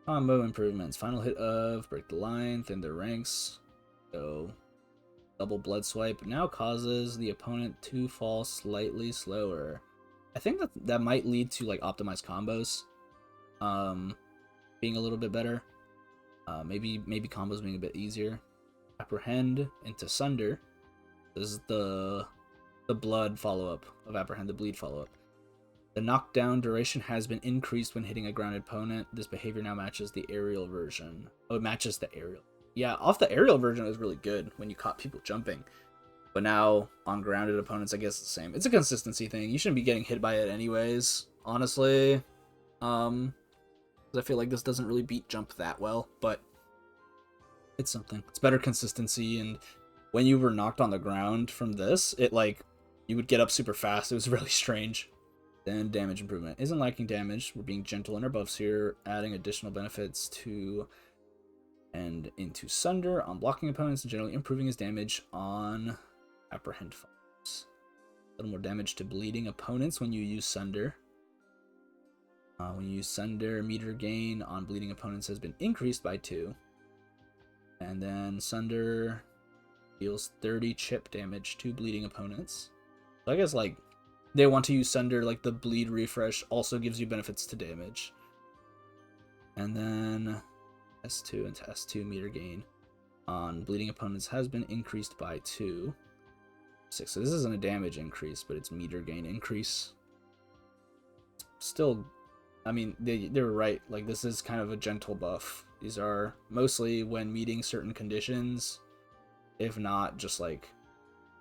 Combo improvements. Final hit of break the line, thin their ranks. So double blood swipe now causes the opponent to fall slightly slower. I think that might lead to like optimized combos being a little bit better. Maybe combos being a bit easier. Apprehend into Sunder. This is the blood follow-up of Apprehend, the bleed follow-up. The knockdown duration has been increased when hitting a grounded opponent. This behavior now matches the aerial version. Oh, it matches the aerial. Yeah, off the aerial version it was really good when you caught people jumping. But now, on grounded opponents, I guess it's the same. It's a consistency thing. You shouldn't be getting hit by it anyways, honestly. Because I feel like this doesn't really beat jump that well, but it's something. It's better consistency, and when you were knocked on the ground from this, it like, you would get up super fast. It was really strange. Then damage improvement. Isn't lacking damage. We're being gentle in our buffs here, adding additional benefits to and into Sunder on blocking opponents and generally improving his damage on Apprehend fights. A little more damage to bleeding opponents when you use Sunder. When you use Sunder, meter gain on bleeding opponents has been increased by 2. And then Sunder deals 30 chip damage to bleeding opponents. So I guess like they want to use Sunder, like the bleed refresh also gives you benefits to damage. And then S2 into S2 meter gain on bleeding opponents has been increased by 2. 6. So this isn't a damage increase, but it's meter gain increase. Still, I mean, they were right. Like, this is kind of a gentle buff. These are mostly when meeting certain conditions, if not just like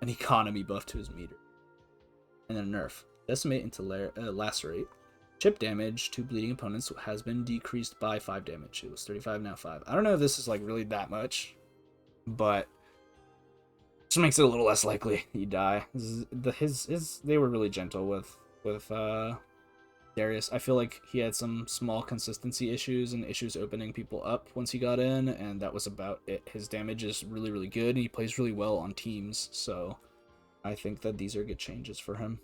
an economy buff to his meter. And then nerf. Decimate into lacerate. Chip damage to bleeding opponents has been decreased by 5 damage. It was 35, now 5. I don't know if this is like really that much, but just makes it a little less likely you die. They were really gentle with Darius. I feel like he had some small consistency issues and issues opening people up once he got in, and that was about it. His damage is really, really good, and he plays really well on teams, so I think that these are good changes for him.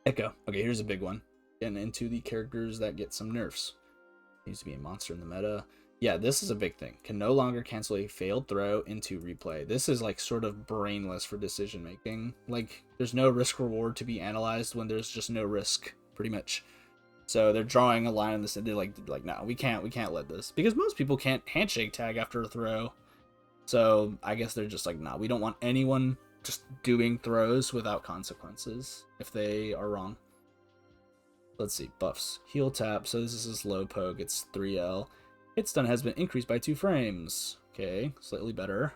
Ekko. Okay, here's a big one. Getting into the characters that get some nerfs. Needs to be a monster in the meta. Yeah, this is a big thing. Can no longer cancel a failed throw into replay. This is like sort of brainless for decision making. Like, there's no risk reward to be analyzed when there's just no risk, pretty much. So they're drawing a line in this, and they're like, no, we can't let this, because most people can't handshake tag after a throw. So I guess they're just like, nah, we don't want anyone just doing throws without consequences if they are wrong. Let's see, buffs. Heal tap, so this is his low poke, it's 3L. Hit stun has been increased by 2 frames. Okay, slightly better.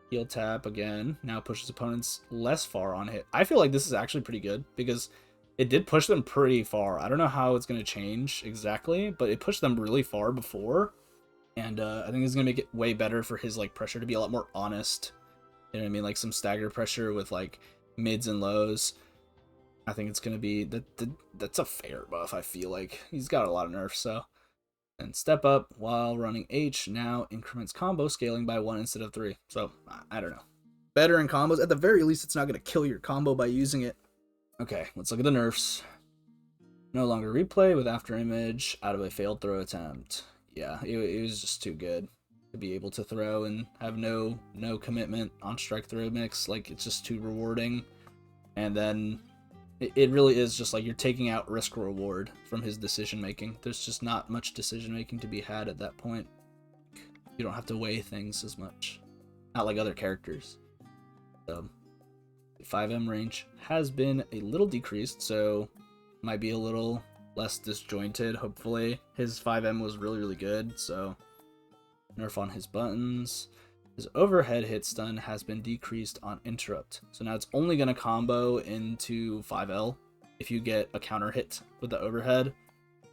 Heal tap again, now pushes opponents less far on hit. I feel like this is actually pretty good, because it did push them pretty far. I don't know how it's going to change exactly, but it pushed them really far before. And I think it's going to make it way better for his like pressure to be a lot more honest. You know what I mean? Like some stagger pressure with like mids and lows. I think it's going to be... that's a fair buff, I feel like. He's got a lot of nerfs, so... And step up while running H now increments combo scaling by 1 instead of 3. So, I don't know. Better in combos. At the very least, it's not going to kill your combo by using it. Okay, let's look at the nerfs. No longer replay with after image out of a failed throw attempt. Yeah, it was just too good to be able to throw and have no commitment on strike throw mix. Like, it's just too rewarding. And then... it really is just like you're taking out risk reward from his decision making. There's just not much decision making to be had at that point. You don't have to weigh things as much. Not like other characters. So, the 5M range has been a little decreased, so might be a little less disjointed, hopefully. His 5M was really, really good, so nerf on his buttons. His overhead hit stun has been decreased on interrupt. So now it's only going to combo into 5L if you get a counter hit with the overhead.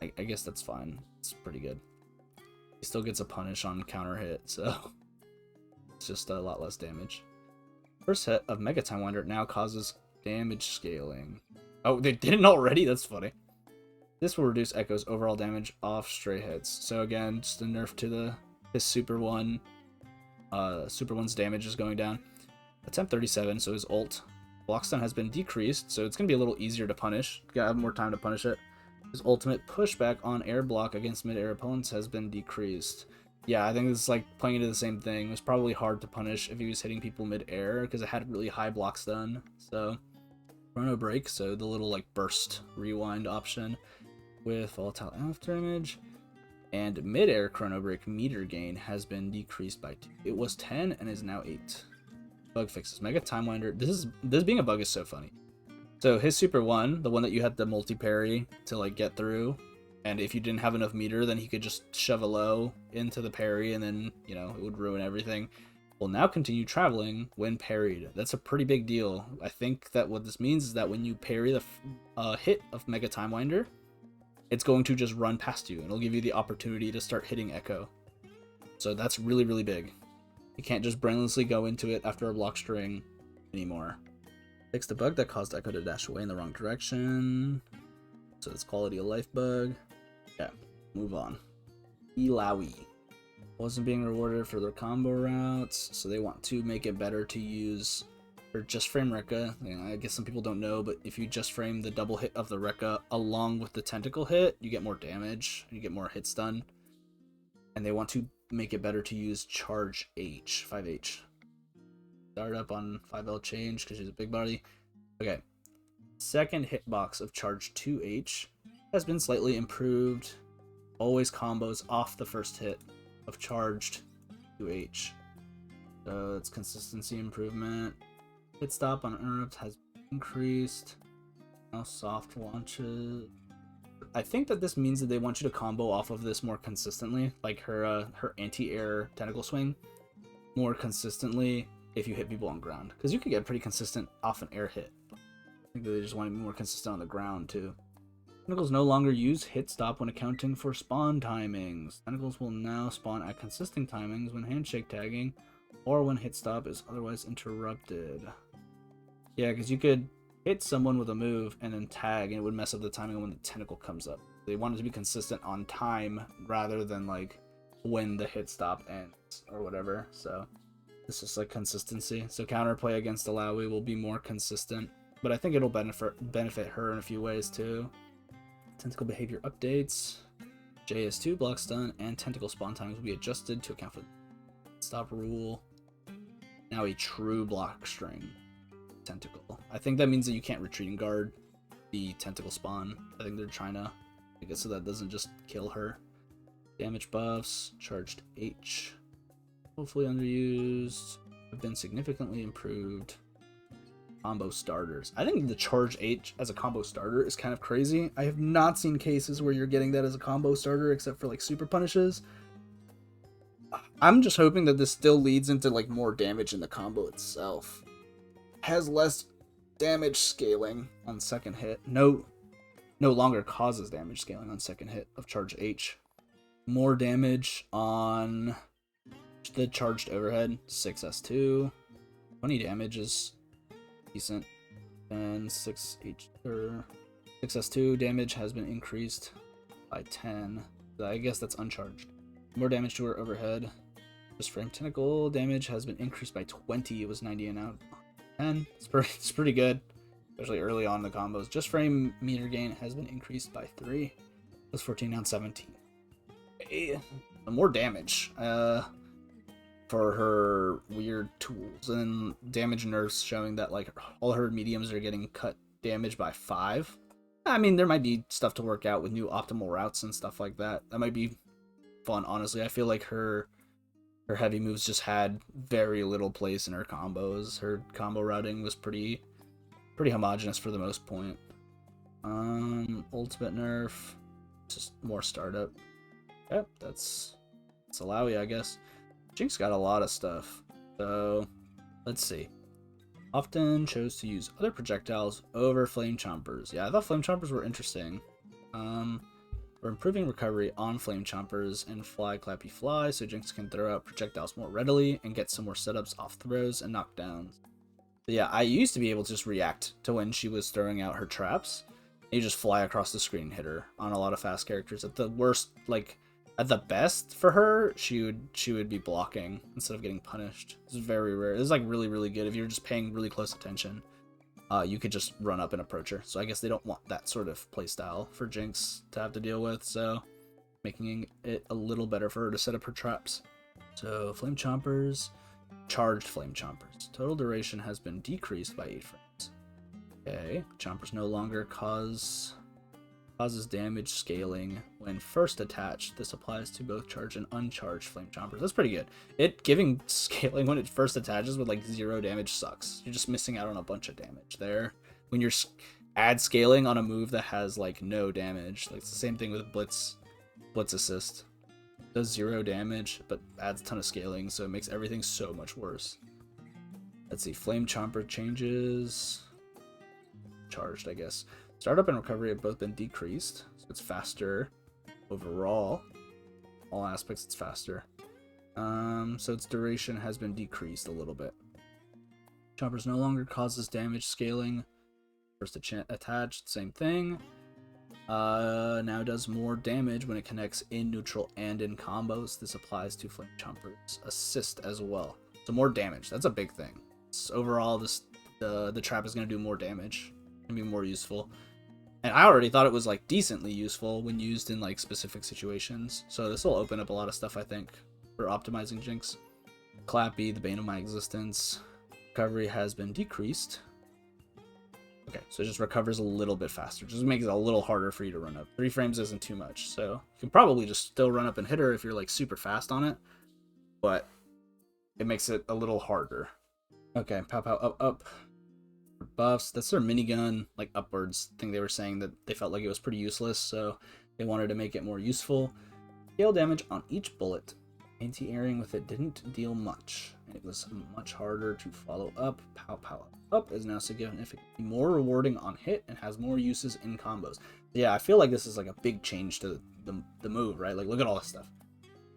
I guess that's fine. It's pretty good. He still gets a punish on counter hit, so it's just a lot less damage. First hit of Mega Time Winder now causes damage scaling. Oh, they didn't already? That's funny. This will reduce Ekko's overall damage off stray hits. So again, just a nerf to his Super 1. Super 1's damage is going down. Attempt 37, so his ult. Block stun has been decreased, so it's going to be a little easier to punish. Gotta have more time to punish it. His ultimate pushback on air block against mid-air opponents has been decreased. Yeah, I think this is like playing into the same thing. It was probably hard to punish if he was hitting people mid-air, because it had really high block stun. So, chrono break, so the little like burst rewind option with volatile after image. And mid-air chrono break meter gain has been decreased by 2. It was 10 and is now 8. Bug fixes. Mega Time Winder. This being a bug is so funny. So his Super 1, the one that you had the multi-parry to like get through, and if you didn't have enough meter, then he could just shove a low into the parry, and then, you know, it would ruin everything. Will now continue traveling when parried. That's a pretty big deal. I think that what this means is that when you parry the hit of Mega Time Winder, it's going to just run past you, and it'll give you the opportunity to start hitting Ekko. So that's really, really big. You can't just brainlessly go into it after a block string anymore. Fix the bug that caused Ekko to dash away in the wrong direction. So it's quality of life bug. Yeah, move on. Illaoi. Wasn't being rewarded for their combo routes, so they want to make it better to use or just frame Rekka. You know, I guess some people don't know, but if you just frame the double hit of the Rekka along with the tentacle hit, you get more damage, you get more hit stun. And they want to make it better to use charge H, 5H. Start up on 5L change because she's a big body. Okay. Second hitbox of charge 2H has been slightly improved. always combos off the first hit of charged 2H. So it's consistency improvement. Hit stop on interrupt has increased. Now soft launches. I think that this means that they want you to combo off of this more consistently, like her anti-air tentacle swing more consistently if you hit people on ground, because you could get pretty consistent off an air hit. I think that they just want to be more consistent on the ground too. Tentacles no longer use hit stop when accounting for spawn timings. Tentacles will now spawn at consistent timings when handshake tagging or when hit stop is otherwise interrupted. Yeah, because you could hit someone with a move and then tag and it would mess up the timing when the tentacle comes up. They want it to be consistent on time rather than like when the hit stop ends or whatever. So it's just like consistency. So counterplay against Illaoi will be more consistent, but I think it'll benefit her in a few ways too. Tentacle behavior updates. JS2 block stun and tentacle spawn times will be adjusted to account for the stop rule. Now a true block string tentacle. I think that means that you can't retreat and guard the tentacle spawn. I think they're trying to make it so that doesn't just kill her. Damage buffs, charged H. Hopefully underused. Have been significantly improved. Combo starters. I think the charge H as a combo starter is kind of crazy. I have not seen cases where you're getting that as a combo starter except for like super punishes. I'm just hoping that this still leads into like more damage in the combo itself. Has less damage scaling on second hit. No longer causes damage scaling on second hit of charge H. More damage on the charged overhead. 6S2. 20 damage is decent. And 6S2 damage has been increased by 10. I guess that's uncharged. More damage to her overhead. Just frame tentacle damage has been increased by 20. It was 90 and now 10. It's pretty good, especially early on in the combos. Just frame meter gain has been increased by 3. It was 14 now 17. More damage for her weird tools, and damage nerfs showing that like all her mediums are getting cut damage by 5. I mean, there might be stuff to work out with new optimal routes and stuff like that. That might be fun, honestly. I feel like her heavy moves just had very little place in her combos. Her combo routing was pretty homogenous for the most point. Ultimate nerf, just more startup. Yep, that's Illaoi, I guess. Jinx got a lot of stuff. So, let's see. Often chose to use other projectiles over flame chompers. Yeah, I thought flame chompers were interesting. We're improving recovery on flame chompers and fly clappy fly, so Jinx can throw out projectiles more readily and get some more setups off throws and knockdowns. But yeah, I used to be able to just react to when she was throwing out her traps. You just fly across the screen and hit her on a lot of fast characters. At the worst, like at the best for her, she would be blocking instead of getting punished. It's very rare. It's like really good if you're just paying really close attention. You could just run up and approach her. So I guess they don't want that sort of playstyle for Jinx to have to deal with, so making it a little better for her to set up her traps. So flame chompers, charged flame chompers. Total duration has been decreased by 8 frames. Okay, chompers no longer causes damage scaling when first attached. This applies to both charged and uncharged flame chompers. That's pretty good. It giving scaling when it first attaches with like 0 damage sucks. You're just missing out on a bunch of damage there. When you're add scaling on a move that has like no damage, like it's the same thing with Blitz assist. It does 0 damage but adds a ton of scaling, so it makes everything so much worse. Let's see, flame chomper changes. Charged, I guess. Startup and recovery have both been decreased, so it's faster overall. All aspects, it's faster. So its duration has been decreased a little bit. Chompers no longer causes damage scaling. First attached, same thing. Now does more damage when it connects in neutral and in combos. This applies to Flame Chomper's assist as well. So more damage, that's a big thing. So overall, the trap is going to do more damage. Gonna be more useful. And I already thought it was like decently useful when used in like specific situations. So this will open up a lot of stuff, I think, for optimizing Jinx. Clappy, the bane of my existence. Recovery has been decreased. Okay, so it just recovers a little bit faster. Just makes it a little harder for you to run up. 3 frames isn't too much, so you can probably just still run up and hit her if you're like super fast on it, but it makes it a little harder. Okay, pow pow up up. Buffs. That's their minigun, like upwards thing. They were saying that they felt like it was pretty useless, so they wanted to make it more useful. Scale damage on each bullet. Anti-airing with it didn't deal much. It was much harder to follow up. Pow pow up is now significantly more rewarding on hit and has more uses in combos. Yeah, I feel like this is like a big change to the move, right? Like, look at all this stuff.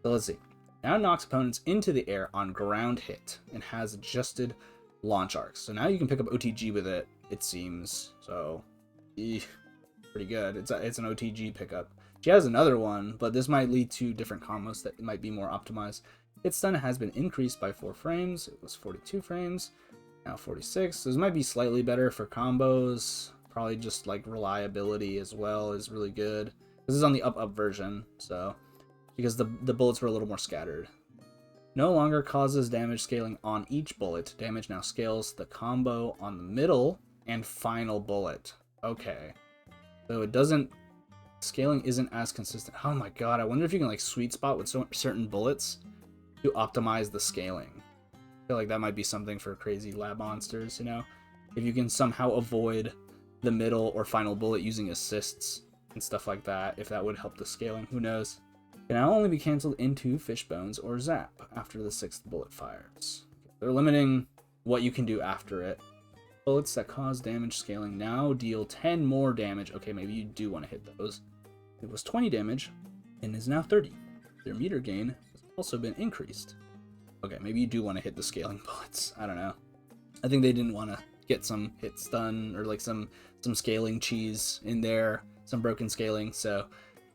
So let's see. Now knocks opponents into the air on ground hit and has adjusted launch arcs. So now you can pick up OTG with it, it seems. So, pretty good. It's an OTG pickup. She has another one, but this might lead to different combos that might be more optimized. Its stun has been increased by 4 frames. It was 42 frames, now 46. So this might be slightly better for combos. Probably just like reliability as well is really good. This is on the up version, so because the bullets were a little more scattered. No longer causes damage scaling on each bullet. Damage now scales the combo on the middle and final bullet. Okay. So it doesn't... Scaling isn't as consistent. Oh my god, I wonder if you can like sweet spot with certain bullets to optimize the scaling. I feel like that might be something for crazy lab monsters, you know? If you can somehow avoid the middle or final bullet using assists and stuff like that, if that would help the scaling, who knows? Can now only be cancelled into Fishbones or Zap after the 6th bullet fires. They're limiting what you can do after it. Bullets that cause damage scaling now deal 10 more damage. Okay, maybe you do want to hit those. It was 20 damage and is now 30. Their meter gain has also been increased. Okay, maybe you do want to hit the scaling bullets. I don't know. I think they didn't want to get some hit stun or like some scaling cheese in there, some broken scaling, so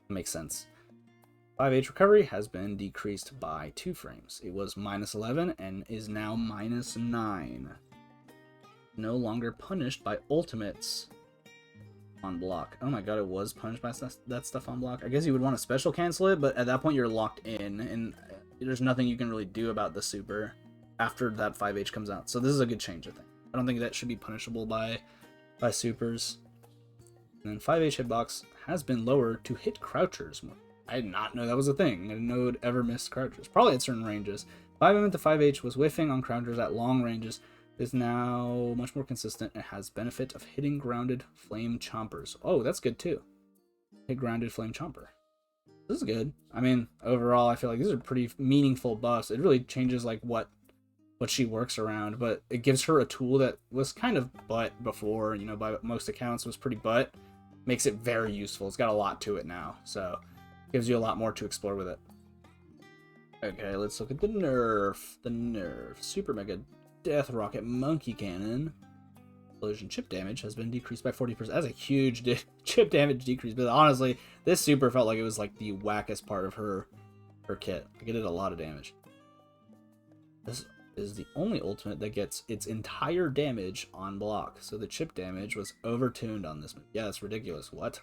it makes sense. 5H recovery has been decreased by 2 frames. It was -11 and is now -9. No longer punished by ultimates on block. Oh my god, it was punished by that stuff on block. I guess you would want to special cancel it, but at that point you're locked in, and there's nothing you can really do about the super after that 5H comes out. So this is a good change, I think. I don't think that should be punishable by supers. And then 5H hitbox has been lowered to hit crouchers more. I did not know that was a thing. I didn't know it would ever miss crouchers. Probably at certain ranges. 5M to 5H was whiffing on crouchers at long ranges. Is now much more consistent and has benefit of hitting grounded flame chompers. Oh, that's good too. Hit grounded flame chomper. This is good. I mean, overall, I feel like these are pretty meaningful buffs. It really changes like what she works around, but it gives her a tool that was kind of butt before, you know, by most accounts was pretty butt. Makes it very useful. It's got a lot to it now, so gives you a lot more to explore with it. Okay, let's look at the nerf. The nerf. Super Mega Death Rocket Monkey Cannon. Explosion chip damage has been decreased by 40%. That's a huge chip damage decrease, but honestly, this super felt like it was like the wackest part of her kit. Like it did a lot of damage. This is the only ultimate that gets its entire damage on block, so the chip damage was overtuned on this move. Yeah, that's ridiculous. What?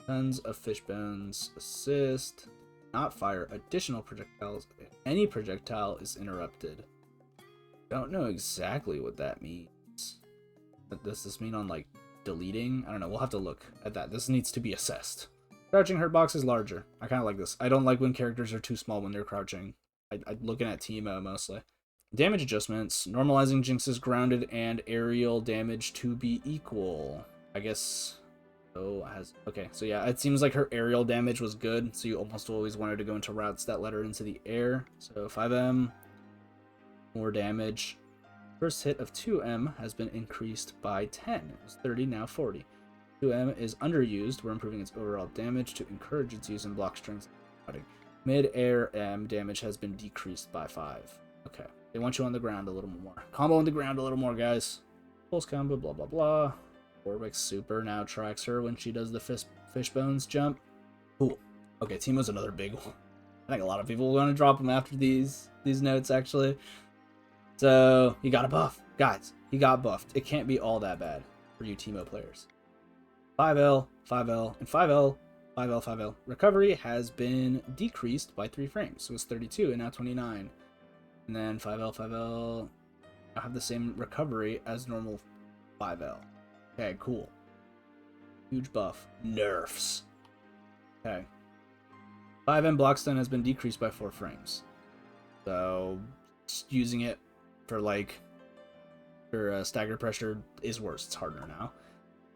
Tons of fishbones. Assist. Not fire additional projectiles if any projectile is interrupted. Don't know exactly what that means. But does this mean on like deleting? I don't know. We'll have to look at that. This needs to be assessed. Crouching hurt box is larger. I kind of like this. I don't like when characters are too small when they're crouching. I'm looking at Teemo mostly. Damage adjustments. Normalizing Jinx's grounded and aerial damage to be equal. I guess. Oh, okay. So yeah, it seems like her aerial damage was good. So you almost always wanted to go into routes that let her into the air. So 5M. More damage. First hit of 2M has been increased by 10. It was 30, now 40. 2M is underused. We're improving its overall damage to encourage its use in block strings. Mid-air M damage has been decreased by 5. Okay. They want you on the ground a little more. Combo on the ground a little more, guys. Pulse combo, blah, blah, blah. Warwick super now tracks her when she does the fishbones jump. Cool. Okay, Teemo's another big one. I think a lot of people will want to drop him after these notes, actually. So, he got a buff. Guys, he got buffed. It can't be all that bad for you Teemo players. 5L, 5L, and 5L, 5L, 5L. Recovery has been decreased by 3 frames. So it was 32 and now 29. And then 5L, 5L. I have the same recovery as normal 5L. Okay, cool. Huge buff. Nerfs. Okay. 5M block stun has been decreased by 4 frames. So, just using it for like stagger pressure is worse. It's harder now.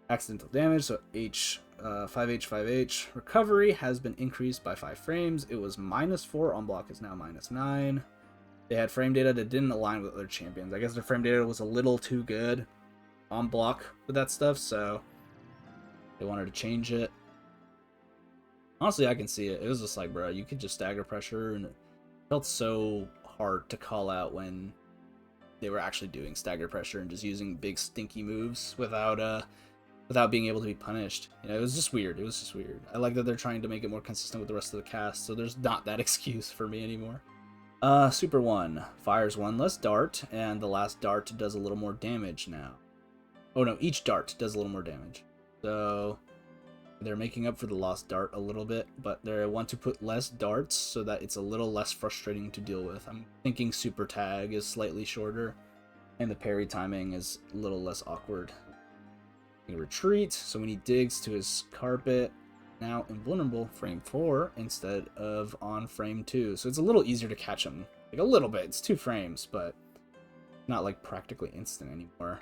Accidental damage, so 5H. Recovery has been increased by 5 frames. It was -4 on block, is now -9. They had frame data that didn't align with other champions. I guess their frame data was a little too good on block with that stuff, so they wanted to change it. Honestly, I can see it. It was just like, bro, you could just stagger pressure, and it felt so hard to call out when they were actually doing stagger pressure and just using big stinky moves without being able to be punished. You know, it was just weird. I like that they're trying to make it more consistent with the rest of the cast, so there's not that excuse for me anymore. Super 1 fires 1 less dart, and the last dart does a little more damage now. Oh no, each dart does a little more damage. So they're making up for the lost dart a little bit, but they want to put less darts so that it's a little less frustrating to deal with. I'm thinking super tag is slightly shorter, and the parry timing is a little less awkward. He retreats, so when he digs to his carpet, now invulnerable frame 4 instead of on frame 2. So it's a little easier to catch him. Like a little bit. It's 2 frames, but not like practically instant anymore.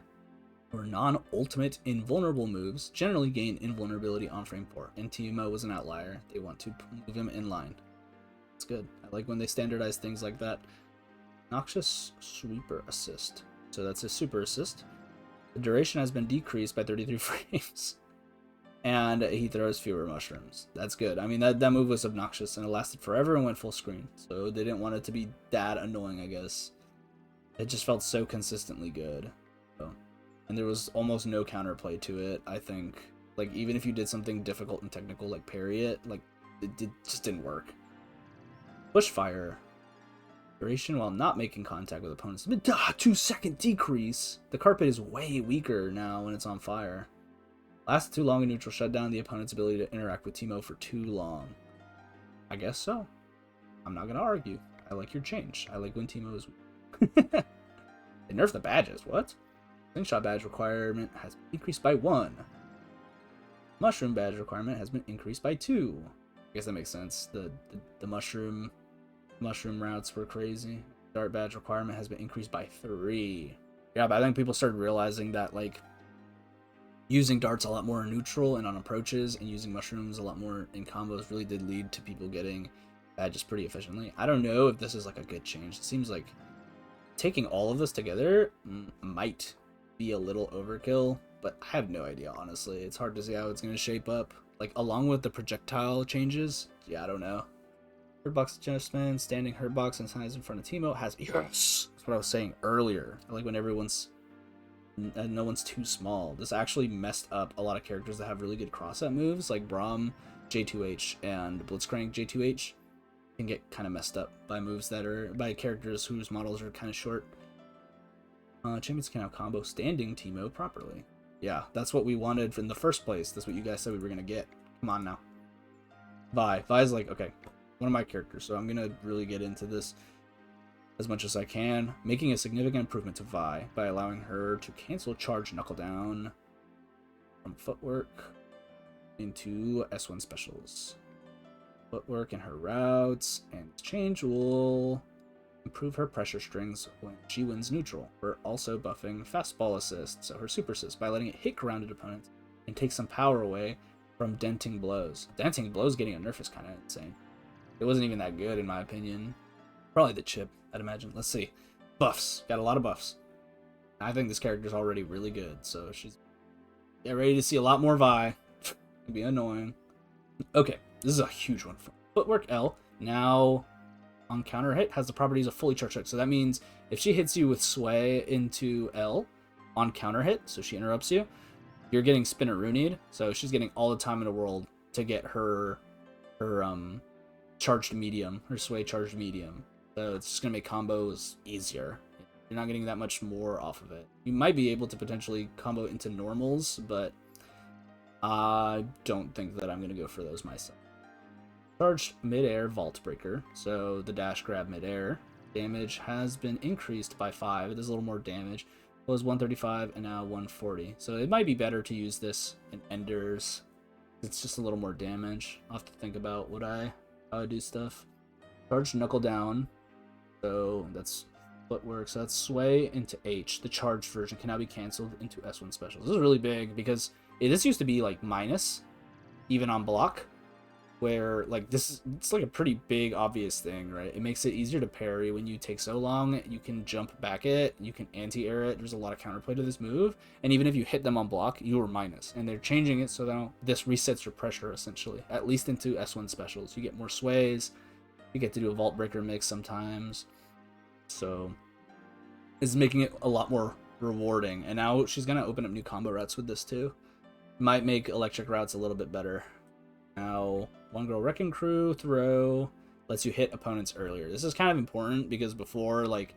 Or non-ultimate invulnerable moves generally gain invulnerability on frame 4. And Teemo was an outlier. They want to move him in line. It's good. I like when they standardize things like that. Noxious Sweeper Assist. So that's a super assist. The duration has been decreased by 33 frames. And he throws fewer mushrooms. That's good. I mean, that move was obnoxious, and it lasted forever and went full screen. So they didn't want it to be that annoying, I guess. It just felt so consistently good. So, and there was almost no counterplay to it, I think. Like, even if you did something difficult and technical, like parry it, like, it just didn't work. Bushfire. Duration while not making contact with opponents. 2-second decrease. The carpet is way weaker now when it's on fire. Lasted too long in neutral, shut down the opponent's ability to interact with Teemo for too long. I guess so. I'm not gonna argue. I like your change. I like when Teemo is weak. They nerfed the badges. What? Slingshot badge requirement has been increased by 1. Mushroom badge requirement has been increased by 2. I guess that makes sense. The mushroom routes were crazy. Dart badge requirement has been increased by 3. Yeah, but I think people started realizing that, like, using darts a lot more in neutral and on approaches, and using mushrooms a lot more in combos really did lead to people getting badges pretty efficiently. I don't know if this is like a good change. It seems like taking all of this together might be a little overkill, but I have no idea, honestly. It's hard to see how it's going to shape up. Like, along with the projectile changes, yeah, I don't know. Hurt box adjustment, standing hurt box and signs in front of Teemo has... Yes! That's what I was saying earlier. I like when no one's too small. This actually messed up a lot of characters that have really good cross-up moves, like Braum, J2H, and Blitzcrank J2H can get kind of messed up by moves that are by characters whose models are kind of short. Champions can now combo standing Teemo properly. Yeah, that's what we wanted in the first place. That's what you guys said we were gonna get. Come on now. Vi's like, okay, one of my characters, so I'm gonna really get into this as much as I can, making a significant improvement to Vi by allowing her to cancel charge knuckle down from footwork into S1 specials. Footwork in her routes, and change will improve her pressure strings when she wins neutral. We're also buffing fastball assist, so her super assist, by letting it hit grounded opponents and take some power away from denting blows. Denting blows getting a nerf is kind of insane. It wasn't even that good in my opinion. Probably the chip, I'd imagine. Let's see. Buffs. Got a lot of buffs. I think this character's already really good, so she's... Get ready to see a lot more Vi. It'd be annoying. Okay, this is a huge one. Footwork L, now on counter hit, has the properties of fully charged hook. So that means if she hits you with sway into L on counter hit, so she interrupts you, you're getting Spinneroonied, so she's getting all the time in the world to get her charged medium, her sway charged medium. So it's just going to make combos easier. You're not getting that much more off of it. You might be able to potentially combo into normals, but I don't think that I'm going to go for those myself. Charged midair vault breaker. So the dash grab midair damage has been increased by 5. It does a little more damage. It was 135 and now 140. So it might be better to use this in Enders. It's just a little more damage. I'll have to think about how I do stuff. Charge Knuckle Down. So that's footwork. So that's Sway into H. The charged version can now be canceled into S1 special. This is really big because this used to be like minus, even on block. Where like it's like a pretty big obvious thing, right? It makes it easier to parry when you take so long. You can jump back it, you can anti-air it. There's a lot of counterplay to this move, and even if you hit them on block, you are minus. And they're changing it so that this resets your pressure essentially, at least into S1 specials. You get more sways, you get to do a vault breaker mix sometimes, so it's making it a lot more rewarding. And now she's gonna open up new combo routes with this too. Might make electric routes a little bit better. Now, One Girl Wrecking Crew throw lets you hit opponents earlier. This is kind of important because before, like,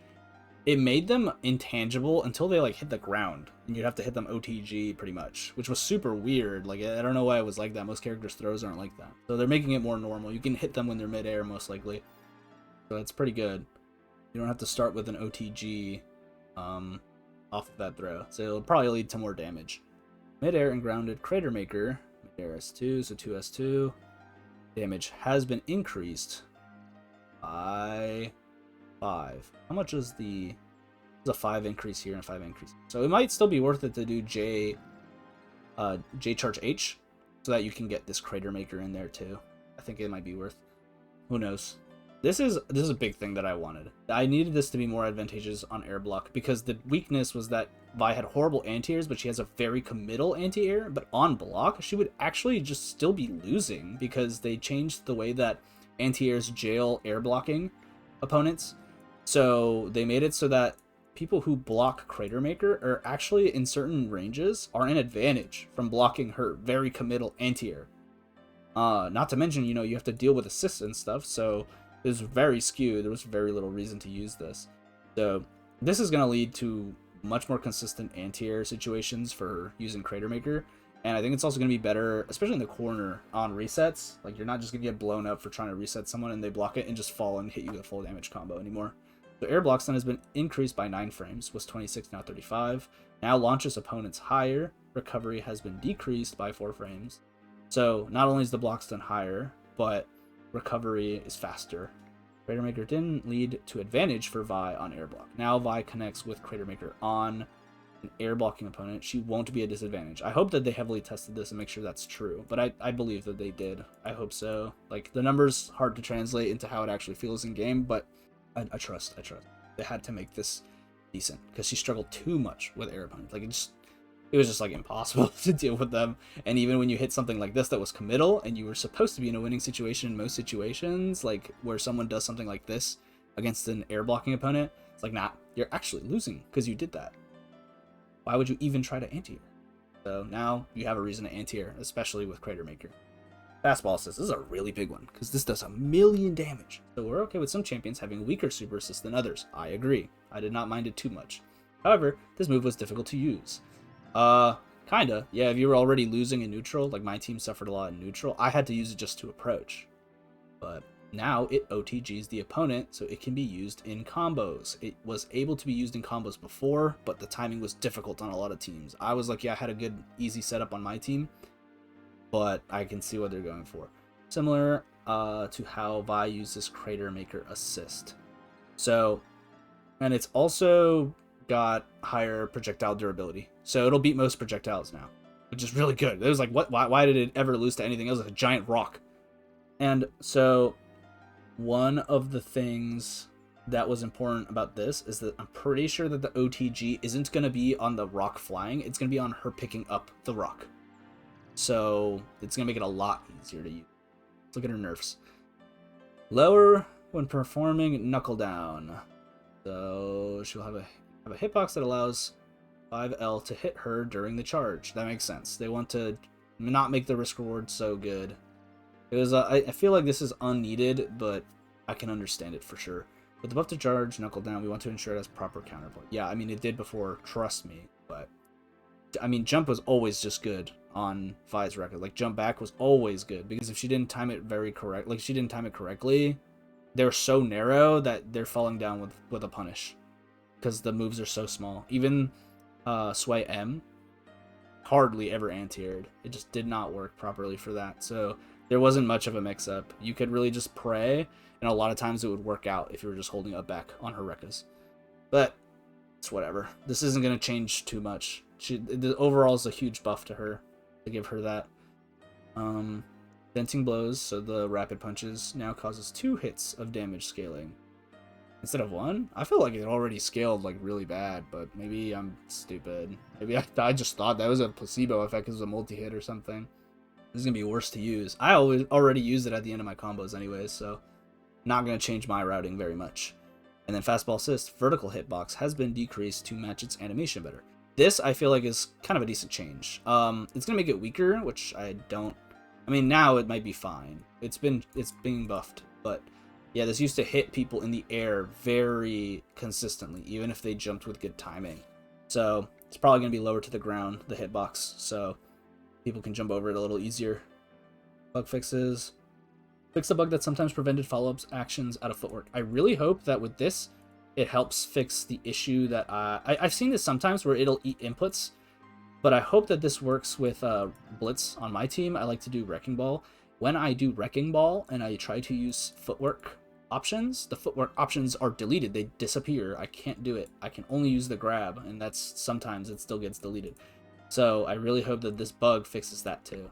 it made them intangible until they, like, hit the ground. And you'd have to hit them OTG, pretty much, which was super weird. Like, I don't know why it was like that. Most characters' throws aren't like that. So they're making it more normal. You can hit them when they're midair, most likely. So that's pretty good. You don't have to start with an OTG off of that throw. So it'll probably lead to more damage. Midair and grounded Crater Maker. S2, so 2S2. Damage has been increased by 5. How much is the... There's a 5 increase here and 5 increase. So it might still be worth it to do J charge H, so that you can get this Crater Maker in there too. I think it might be worth. Who knows? This is a big thing that I wanted. I needed this to be more advantageous on air block because the weakness was that Vi had horrible anti-airs, but she has a very committal anti-air. But on block, she would actually just still be losing because they changed the way that anti-airs jail air blocking opponents. So they made it so that people who block Crater Maker are actually in certain ranges are an advantage from blocking her very committal anti-air. Not to mention, you know, you have to deal with assists and stuff, so it was very skewed. There was very little reason to use this. So this is going to lead to much more consistent anti-air situations for using Crater Maker. And I think it's also going to be better, especially in the corner on resets. Like, you're not just going to get blown up for trying to reset someone and they block it and just fall and hit you with a full damage combo anymore. So air block stun has been increased by 9 frames, was 26, now 35. Now launches opponents higher. Recovery has been decreased by 4 frames. So not only is the block stun higher, but recovery is faster. Crater Maker didn't lead to advantage for Vi on air block. Now Vi connects with Crater Maker on an air blocking opponent. She won't be a disadvantage. I hope that they heavily tested this and make sure that's true, but I believe that they did. I hope so. Like, the numbers hard to translate into how it actually feels in game, but I trust. They had to make this decent because she struggled too much with air opponents. Like, it was just like impossible to deal with them. And even when you hit something like this that was committal and you were supposed to be in a winning situation in most situations, like where someone does something like this against an air blocking opponent, it's like, nah, you're actually losing because you did that. Why would you even try to anti-air? So now you have a reason to anti-air, especially with Crater Maker. Fastball assist. This is a really big one because this does 1,000,000 damage. So we're okay with some champions having weaker super assist than others. I agree. I did not mind it too much. However, this move was difficult to use. Kinda. Yeah, if you were already losing in neutral, like my team suffered a lot in neutral, I had to use it just to approach. But now it OTGs the opponent, so it can be used in combos. It was able to be used in combos before, but the timing was difficult on a lot of teams. I was like, yeah, I had a good, easy setup on my team, but I can see what they're going for. Similar to how Vi uses Crater Maker assist. So, and it's also got higher projectile durability, so it'll beat most projectiles now, which is really good. It was like, what? Why did it ever lose to anything? It was like a giant rock. And so one of the things that was important about this is that I'm pretty sure that the OTG isn't going to be on the rock flying. It's going to be on her picking up the rock. So it's going to make it a lot easier to use. Let's look at her nerfs. Lower when performing knuckle down. So she'll have a hitbox that allows 5L to hit her during the charge. That makes sense. They want to not make the risk reward so good. It was I feel like this is unneeded, but I can understand it for sure. With the buff to charge, knuckle down, we want to ensure it has proper counterplay. Yeah, I mean, it did before, trust me, but I mean, jump was always just good on Vi's record. Like, jump back was always good, because if she didn't time it correctly, they're so narrow that they're falling down with a punish, because the moves are so small. Even Sway M hardly ever anti-aired. It just did not work properly for that. So there wasn't much of a mix-up. You could really just pray, and a lot of times it would work out if you were just holding up back on her Rekkas. But it's whatever. This isn't going to change too much. The overall is a huge buff to her to give her that. Denting blows, so the rapid punches now causes 2 hits of damage scaling instead of 1. I feel like it already scaled like really bad, but maybe I'm stupid. Maybe I just thought that was a placebo effect because it was a multi-hit or something. This is gonna be worse to use. I already use it at the end of my combos anyways, so not gonna change my routing very much. And then fastball assist, vertical hitbox has been decreased to match its animation better. This I feel like is kind of a decent change. It's gonna make it weaker, which I don't. I mean, now it might be fine. It's being buffed, but yeah, this used to hit people in the air very consistently, even if they jumped with good timing. So it's probably gonna be lower to the ground, the hitbox, so people can jump over it a little easier. Bug fixes. Fix the bug that sometimes prevented follow-ups actions out of footwork. I really hope that with this, it helps fix the issue that I've seen this sometimes where it'll eat inputs, but I hope that this works with Blitz on my team. I like to do Wrecking Ball. When I do Wrecking Ball and I try to use footwork options, the footwork options are deleted. They disappear. I can't do it. I can only use the grab, and that's sometimes it still gets deleted. So I really hope that this bug fixes that too.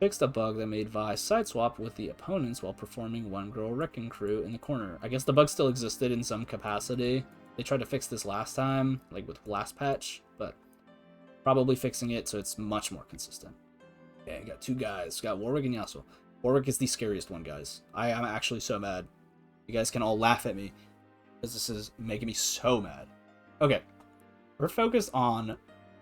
Fixed a bug that made Vi sideswap with the opponents while performing One Girl Wrecking Crew in the corner. I guess the bug still existed in some capacity. They tried to fix this last time, like with last patch, but probably fixing it so it's much more consistent. Okay, got 2 guys. Got Warwick and Yasuo. Warwick is the scariest one, guys. I am actually so mad. You guys can all laugh at me because this is making me so mad. Okay, we're focused on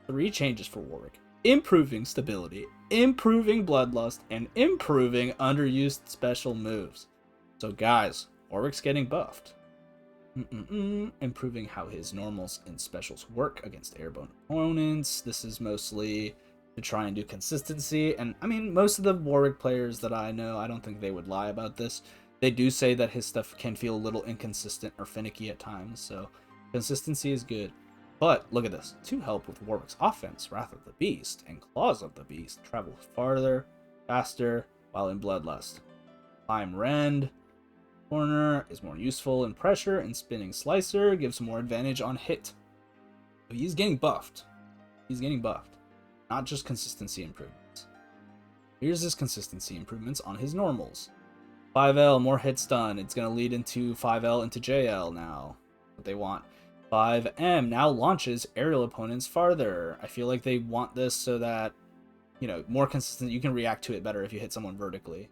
3 changes for Warwick. Improving stability, improving bloodlust, and improving underused special moves. So guys, Warwick's getting buffed. Improving how his normals and specials work against airborne opponents. This is mostly to try and do consistency. And I mean, most of the Warwick players that I know, I don't think they would lie about this. They do say that his stuff can feel a little inconsistent or finicky at times. So consistency is good. But look at this. To help with Warwick's offense, Wrath of the Beast and Claws of the Beast travel farther, faster, while in Bloodlust. Climb Rend corner is more useful in pressure, and Spinning Slicer gives more advantage on hit. So he's getting buffed. He's getting buffed. Not just consistency improvements. Here's his consistency improvements on his normals. 5L, more hit stun. It's going to lead into 5L into JL now. What they want. 5M now launches aerial opponents farther. I feel like they want this so that, you know, more consistent. You can react to it better if you hit someone vertically.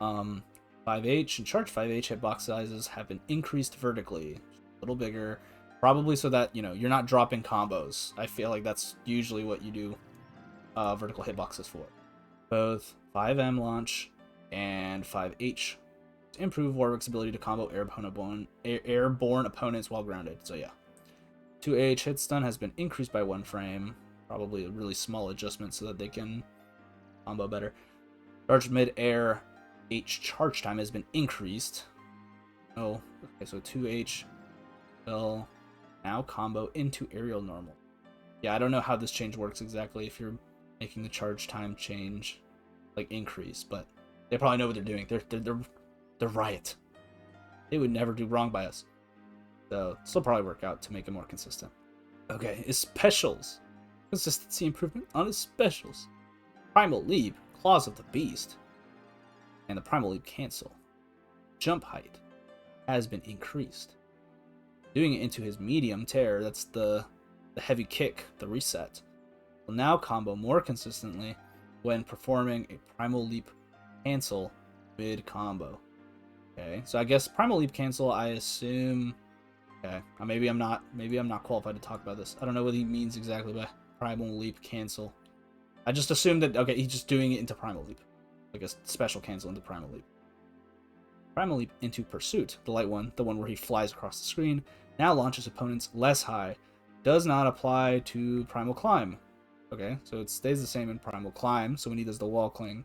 5H and Charge 5H hitbox sizes have been increased vertically. A little bigger. Probably so that, you know, you're not dropping combos. I feel like that's usually what you do vertical hitboxes for. Both 5M launch and 5H improve Warwick's ability to combo airborne opponents while grounded. So yeah. 2H hit stun has been increased by 1 frame. Probably a really small adjustment so that they can combo better. Charged mid-air H charge time has been increased. Oh, okay, so 2H will now combo into aerial normal. Yeah, I don't know how this change works exactly if you're making the charge time change, like increase, but they probably know what they're doing. They're Riot. They would never do wrong by us. So this will probably work out to make it more consistent. Okay, his specials. Consistency improvement on his specials. Primal Leap, Claws of the Beast, and the Primal Leap cancel. Jump height has been increased. Doing it into his medium tear, that's the heavy kick, the reset, will now combo more consistently when performing a Primal Leap cancel mid combo. Okay, so I guess Primal Leap cancel, I assume. Okay, maybe I'm not qualified to talk about this. I don't know what he means exactly by Primal Leap cancel. I just assumed that, okay, he's just doing it into Primal Leap, like a special cancel into Primal Leap. Primal Leap into Pursuit, the light one, the one where he flies across the screen, now launches opponents less high. Does not apply to Primal Climb. Okay, so it stays the same in Primal Climb, so when he does the wall cling,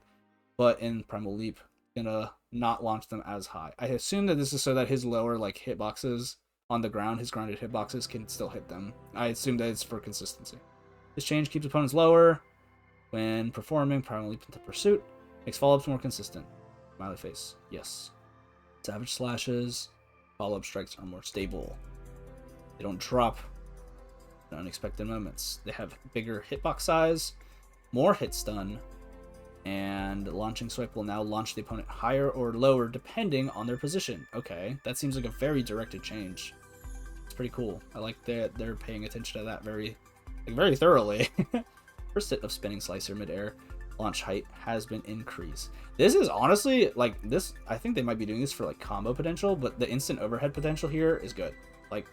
but in Primal Leap, gonna not launch them as high. I assume that this is so that his lower like hitboxes on the ground, his grounded hitboxes can still hit them. I assume that it's for consistency. This change keeps opponents lower when performing Primal Leap into pursuit. Makes follow-ups more consistent. Smiley face. Yes. Savage slashes. Follow-up strikes are more stable. They don't drop in unexpected moments. They have bigger hitbox size, more hit stun, and launching swipe will now launch the opponent higher or lower depending on their position. Okay, that seems like a very directed change. It's pretty cool. I like that they're paying attention to that very thoroughly. First hit of spinning slicer midair. Launch height has been increased. This is honestly like this. I think they might be doing this for like combo potential, but the instant overhead potential here is good. Like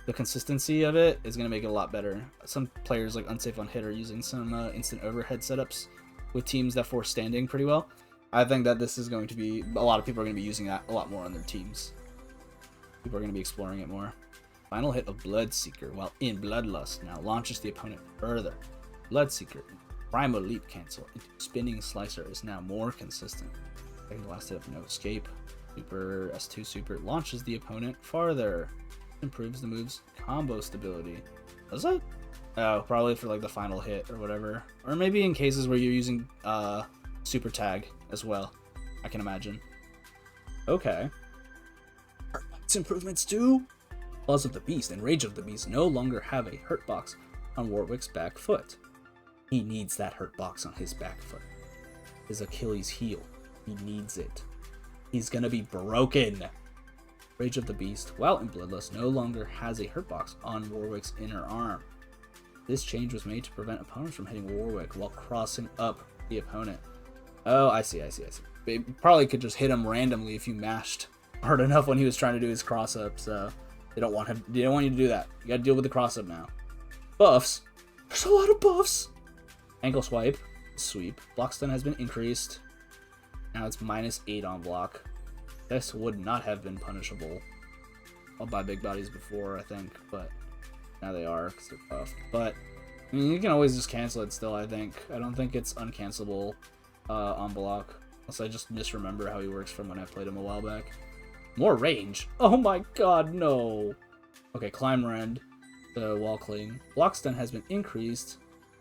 the consistency of it is gonna make it a lot better. Some players like Unsafe on Hit are using some instant overhead setups with teams that force standing pretty well. I think that this is going to be a lot of people are going to be using that a lot more on their teams. People are going to be exploring it more. Final hit of Bloodseeker while in Bloodlust now launches the opponent further. Bloodseeker Primal Leap cancel into Spinning Slicer is now more consistent. Second to last hit of No Escape. Super S2 Super launches the opponent farther. Improves the move's combo stability. Does it? Oh, probably for like the final hit or whatever. Or maybe in cases where you're using Super Tag as well. I can imagine. Okay. Hurtbox improvements too. Claws of the Beast and Rage of the Beast no longer have a hurtbox on Warwick's back foot. He needs that hurtbox on his back foot. His Achilles heel. He needs it. He's gonna be broken. Rage of the Beast, while in Bloodlust, no longer has a hurtbox on Warwick's inner arm. This change was made to prevent opponents from hitting Warwick while crossing up the opponent. Oh, I see. It probably could just hit him randomly if you mashed hard enough when he was trying to do his cross up, so they don't want you to do that. You gotta deal with the cross up now. Buffs. There's a lot of buffs. Ankle swipe, sweep. Block stun has been increased. Now it's -8 on block. This would not have been punishable by big bodies before, I think, but now they are because they're buffed. But I mean, you can always just cancel it still. I don't think it's uncancelable on block, unless I just misremember how he works from when I played him a while back. More range. Oh my god, no. Okay, climb rend. The wall cling. Block stun has been increased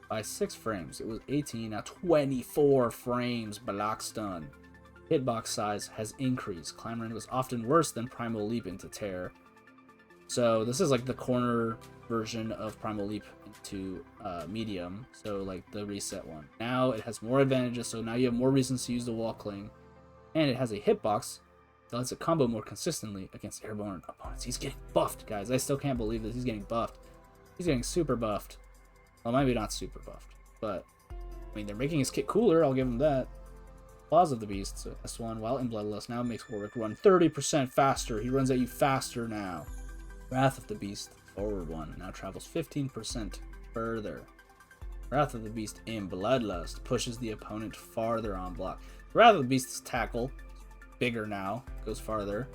by 6 frames. It was 18, now 24 frames. Block stun. Hitbox size has increased. Climb rend was often worse than Primal Leap into Tear. So this is like the corner version of Primal Leap into medium. So like the reset one. Now it has more advantages. So now you have more reasons to use the wall cling, and it has a hitbox that lets it combo more consistently against airborne opponents. He's getting buffed, guys. I still can't believe this. He's getting buffed. He's getting super buffed. Well, maybe not super buffed, but I mean, they're making his kit cooler. I'll give him that. Claws of the Beast, so S1, while in Bloodlust, now makes Warwick run 30% faster. He runs at you faster now. Wrath of the Beast, forward one, now travels 15% further. Wrath of the Beast in Bloodlust pushes the opponent farther on block. Wrath of the Beast's tackle, bigger now, goes farther.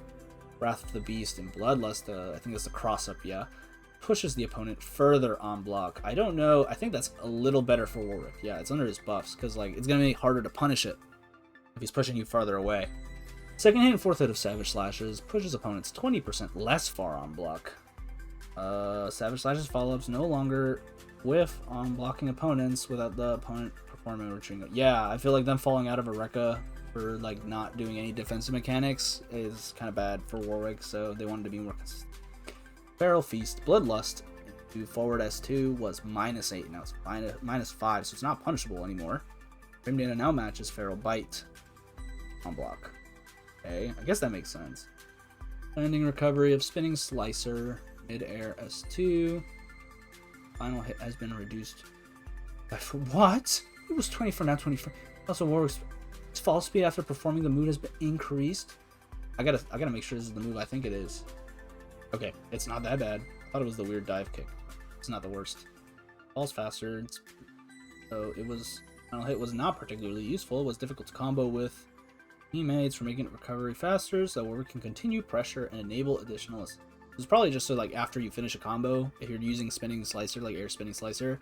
Wrath of the Beast in Bloodlust, I think that's the cross-up, yeah, pushes the opponent further on block. I don't know, I think that's a little better for Warwick. Yeah, it's under his buffs, because like it's going to be harder to punish it if he's pushing you farther away. Second hit and fourth hit of Savage Slashes pushes opponents 20% less far on block. Savage Slashes follow-ups no longer whiff on blocking opponents without the opponent performing a retreat. Yeah, I feel like them falling out of a Rekka for like not doing any defensive mechanics is kind of bad for Warwick, so they wanted to be more consistent. Feral Feast, Bloodlust to forward S2 was -8, now it's -5, so it's not punishable anymore. Frame Data now matches Feral Bite on block. Okay, I guess that makes sense. Landing recovery of Spinning Slicer, mid-air S2. Final hit has been reduced by what? It was 24, now 24. Also, Warwick's fall speed after performing the move has been increased. I gotta make sure this is the move I think it is. Okay, it's not that bad. I thought it was the weird dive kick. It's not the worst. Falls faster. So it was. Final hit was not particularly useful. It was difficult to combo with teammates for making it recovery faster, so Warwick can continue pressure and enable additional. It's probably just so like after you finish a combo, if you're using spinning slicer, like air spinning slicer,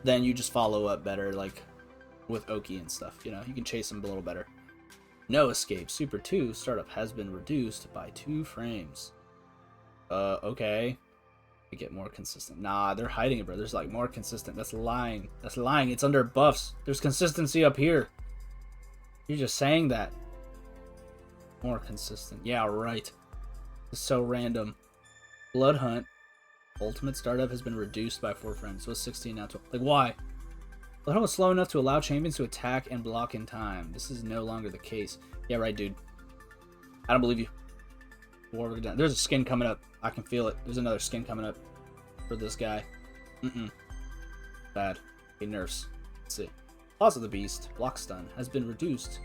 then you just follow up better, like with Oki and stuff. You know, you can chase them a little better. No escape. Super 2 startup has been reduced by 2 frames. Okay. To get more consistent. Nah, they're hiding it, bro. There's like more consistent. That's lying. That's lying. It's under buffs. There's consistency up here. You're just saying that. More consistent. Yeah, right. It's so random. Blood Hunt. Ultimate startup has been reduced by 4 frames. So it's 16 now. Like, why? Blood Hunt was slow enough to allow champions to attack and block in time. This is no longer the case. Yeah, right, dude. I don't believe you. Warwick down. There's a skin coming up. I can feel it. There's another skin coming up for this guy. Bad. Okay, nerfs. Let's see. Claws of the Beast. Block stun has been reduced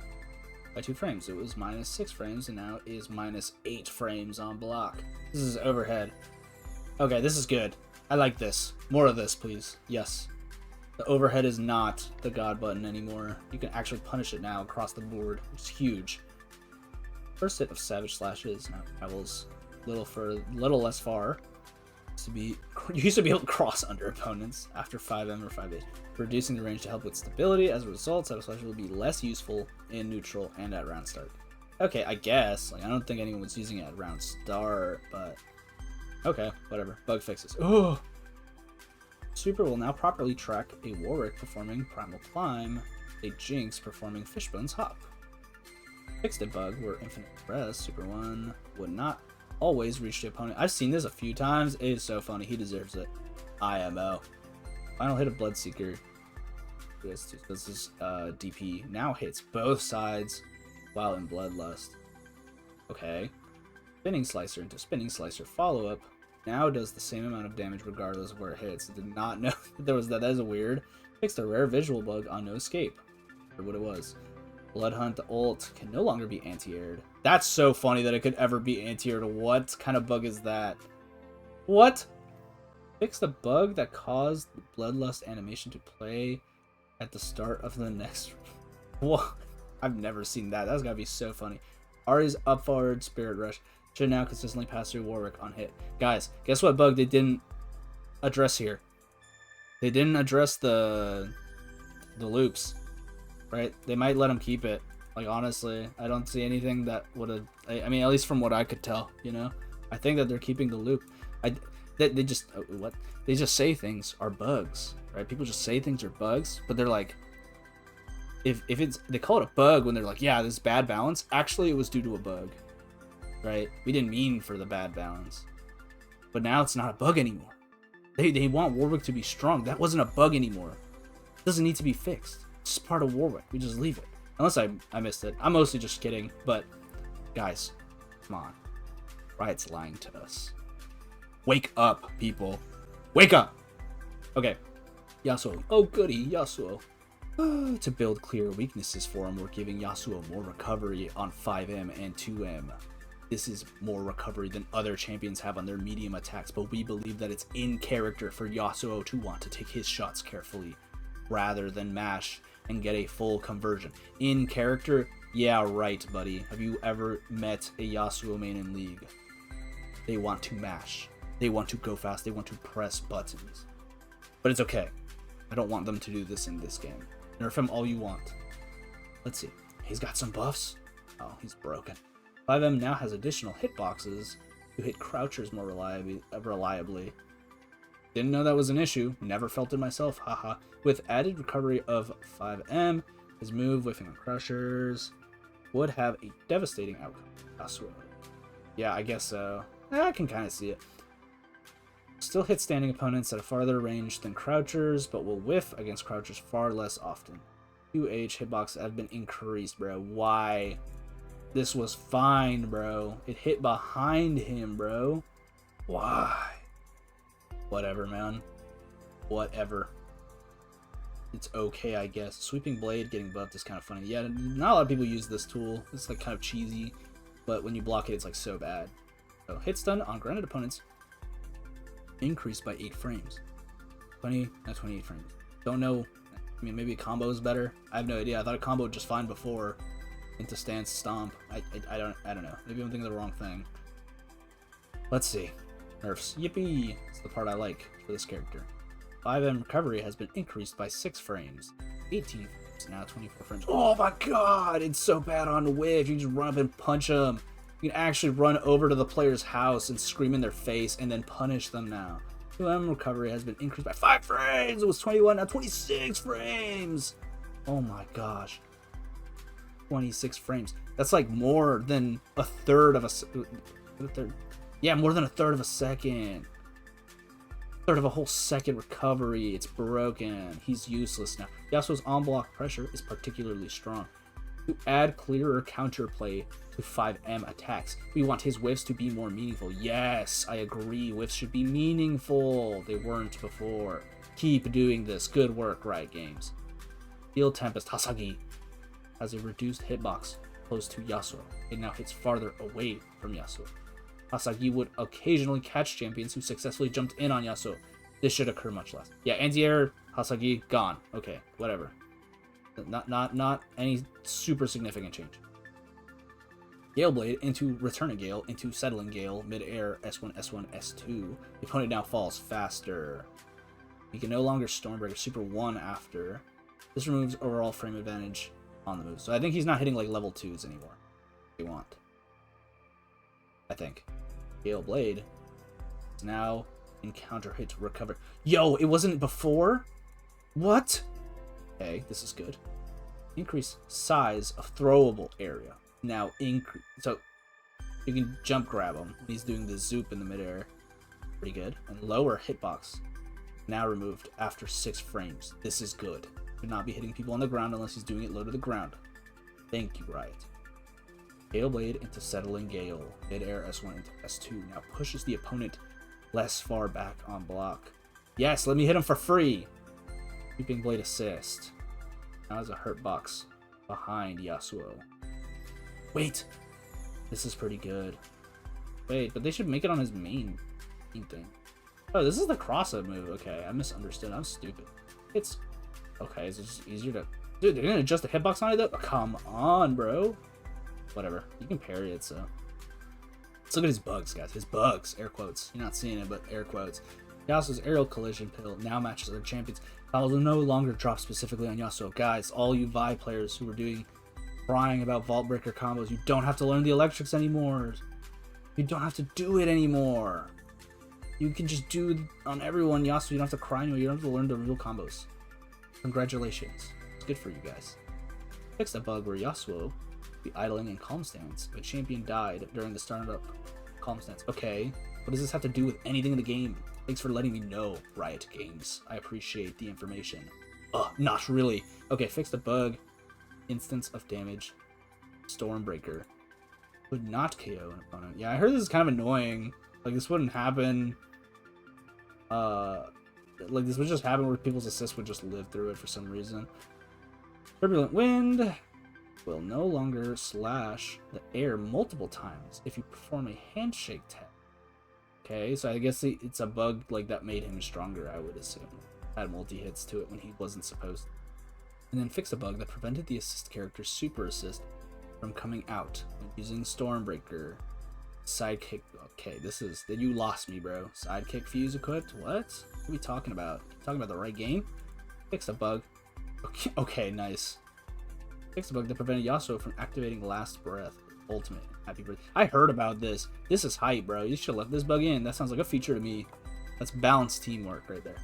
by 2 frames. It was minus 6 frames and now is minus 8 frames on block. This is overhead. Okay, this is good. I like this. More of this, please. Yes. The overhead is not the god button anymore. You can actually punish it now across the board, which is huge. First hit of Savage Slashes now travels little less far. You used to be able to cross under opponents after 5M or 5H, reducing the range to help with stability. As a result, Savage Slashes will be less useful in neutral and at round start. Okay, I guess. Like, I don't think anyone was using it at round start, but okay, whatever. Bug fixes. Oh, Super will now properly track a Warwick performing Primal Climb, a Jinx performing Fishbone's Hop. Fixed a bug where Infinite Press, Super 1, would not always reach the opponent. I've seen this a few times. It is so funny. He deserves it. IMO. Final hit of Bloodseeker. This is DP. Now hits both sides while in Bloodlust. Okay. Spinning Slicer into Spinning Slicer follow-up. Now does the same amount of damage regardless of where it hits. I did not know that there was that. That is a weird. Fixed a rare visual bug on No Escape. Or what it was. Blood Hunt, the ult, can no longer be anti-aired. That's so funny that it could ever be anti-aired. What kind of bug is that? What? Fix the bug that caused the Bloodlust animation to play at the start of the next... What? I've never seen that. That's gotta be so funny. Ahri's up forward Spirit Rush should now consistently pass through Warwick on hit. Guys, guess what bug they didn't address here? They didn't address the loops. Right? They might let him keep it. Like, honestly, I don't see anything that would have... I mean, at least from what I could tell, you know? I think that they're keeping the loop. They just... what? They just say things are bugs, right? People just say things are bugs, but they're like... If it's... They call it a bug when they're like, yeah, this is bad balance. Actually, it was due to a bug, right? We didn't mean for the bad balance. But now it's not a bug anymore. They want Warwick to be strong. That wasn't a bug anymore. It doesn't need to be fixed. It's just part of Warwick. We just leave it. Unless I missed it. I'm mostly just kidding. But, guys, come on. Riot's lying to us. Wake up, people. Wake up! Okay. Yasuo. Oh, goody. Yasuo. To build clear weaknesses for him, we're giving Yasuo more recovery on 5M and 2M. This is more recovery than other champions have on their medium attacks, but we believe that it's in character for Yasuo to want to take his shots carefully, rather than mash and get a full conversion. In character, yeah, right, buddy. Have you ever met a Yasuo main in League? They want to mash. They want to go fast. They want to press buttons. But it's okay. I don't want them to do this in this game. Nerf him all you want. Let's see. He's got some buffs. Oh, he's broken. 5M now has additional hitboxes to hit crouchers more reliably. Didn't know that was an issue. Never felt it myself. Haha. With added recovery of 5M, his move whiffing on crushers would have a devastating outcome. Yasuo. Yeah, I guess so. I can kind of see it. Still hit standing opponents at a farther range than crouchers, but will whiff against crouchers far less often. 2H hitbox have been increased, bro. Why? This was fine, bro. It hit behind him, bro. Why? Whatever, man. Whatever. It's okay, I guess. Sweeping Blade getting buffed is kind of funny. Yeah, not a lot of people use this tool. It's like kind of cheesy, but when you block it, it's like so bad. So hit stun on grounded opponents increased by 8 frames. 20, not 28 frames. Don't know. I mean, maybe a combo is better. I have no idea. I thought a combo was just fine before. Into stance stomp. I don't know. Maybe I'm thinking of the wrong thing. Let's see. Nerfs. Yippee! It's the part I like for this character. 5M recovery has been increased by 6 frames. 18 frames, now 24 frames. Oh my god! It's so bad on whiff. You just run up and punch him. You can actually run over to the player's house and scream in their face and then punish them now. 2M recovery has been increased by 5 frames. It was 21, now 26 frames. Oh my gosh. 26 frames. That's like more than a third of a... Yeah, more than a third of a second. Third of a whole second recovery. It's broken. He's useless now. Yasuo's on-block pressure is particularly strong. To add clearer counterplay to 5M attacks, we want his whiffs to be more meaningful. Yes, I agree. Whiffs should be meaningful. They weren't before. Keep doing this. Good work, Riot Games. Field Tempest Hasagi has a reduced hitbox close to Yasuo. It now hits farther away from Yasuo. Hasagi would occasionally catch champions who successfully jumped in on Yasuo. This should occur much less. Yeah, anti-air, Hasagi, gone. Okay, whatever. Not any super significant change. Gale Blade into Return of Gale into Settling Gale, mid-air, S1, S1, S2. The opponent now falls faster. You can no longer Stormbreaker Super 1 after. This removes overall frame advantage on the move. So I think he's not hitting like level 2s anymore. If you want. I think. Gale Blade is now encounter hit recover. Yo, it wasn't before? What? Okay, this is good. Increase size of throwable area. Now increase. So you can jump grab him. He's doing the zoop in the midair. Pretty good. And lower hitbox. Now removed after 6 frames. This is good. Should not be hitting people on the ground unless he's doing it low to the ground. Thank you, Riot. Gale Blade into Settling Gale. Mid-air S1 into S2. Now pushes the opponent less far back on block. Yes, let me hit him for free. Sweeping Blade assist. Now has a hurt box behind Yasuo. Wait. This is pretty good. Wait, but they should make it on his main thing. Oh, this is the cross-up move. Okay, I misunderstood. I'm stupid. It's... Okay, is it just easier to... Dude, they're gonna adjust the hitbox on it though? Oh, come on, bro. Whatever. You can parry it, so... Let's look at his bugs, guys. His bugs. Air quotes. You're not seeing it, but air quotes. Yasuo's aerial collision pill now matches other champions. Combos will no longer drop specifically on Yasuo. Guys, all you Vi players who are crying about Vault Breaker combos, you don't have to learn the electrics anymore. You don't have to do it anymore. You can just do it on everyone, Yasuo. You don't have to cry anymore. You don't have to learn the real combos. Congratulations. It's good for you guys. Fix the bug where Yasuo be idling in calm stance. A champion died during the startup calm stance. Okay, what does this have to do with anything in the game? Thanks for letting me know, Riot Games. I appreciate the information. Not really. Okay, fix the bug. Instance of damage. Stormbreaker. Would not KO an opponent. Yeah, I heard this is kind of annoying. Like, this wouldn't happen. Like, this would just happen where people's assists would just live through it for some reason. Turbulent Wind will no longer slash the air multiple times if you perform a handshake tap. Okay, so I guess it's a bug like that made him stronger, I would assume. Had multi-hits to it when he wasn't supposed to. And then fix a bug that prevented the assist character's super assist from coming out when using Stormbreaker. Sidekick. Okay, this is... You lost me, bro. Sidekick fuse equipped? What? What are we talking about? Talking about the right game? Fix a bug. Okay, nice. Fix a bug that prevented Yasuo from activating Last Breath. Ultimate. Happy birthday. I heard about this. This is hype, bro. You should have left this bug in. That sounds like a feature to me. That's balanced teamwork right there.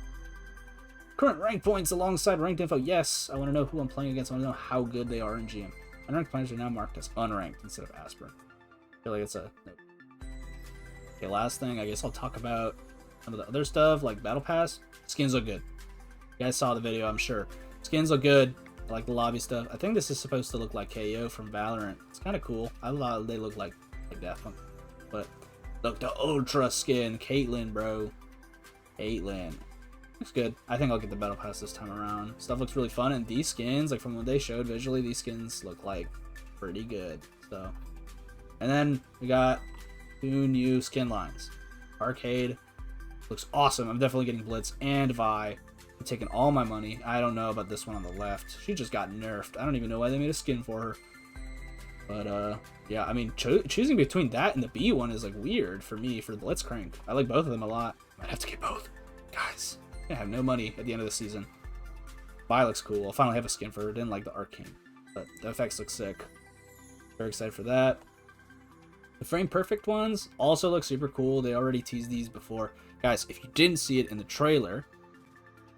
Current rank points alongside ranked info. Yes, I want to know who I'm playing against. I want to know how good they are in GM. Unranked players are now marked as unranked instead of aspirant. I feel like it's a... Okay, last thing. I guess I'll talk about some of the other stuff, like Battle Pass. Skins look good. You guys saw the video, I'm sure. Skins look good. I like the lobby stuff. I think this is supposed to look like KO from Valorant. It's kind of cool. I thought they look like Daft Punk. But look, the Ultra skin. Caitlyn, bro. Caitlyn. Looks good. I think I'll get the Battle Pass this time around. Stuff looks really fun, and these skins, like from what they showed visually, these skins look like pretty good. So, and then we got 2 new skin lines. Arcade looks awesome. I'm definitely getting Blitz and Vi. I'm taking all my money. I don't know about this one on the left. She just got nerfed. I don't even know why they made a skin for her. But yeah, I mean, choosing between that and the B one is like weird for me for the Blitzcrank. I like both of them a lot. Might have to get both, guys. I have no money at the end of the season. Vi looks cool. I'll finally have a skin for her. Didn't like the Arcane, but the effects look sick. Very excited for that. The frame perfect ones also look super cool. They already teased these before. Guys, if you didn't see it in the trailer,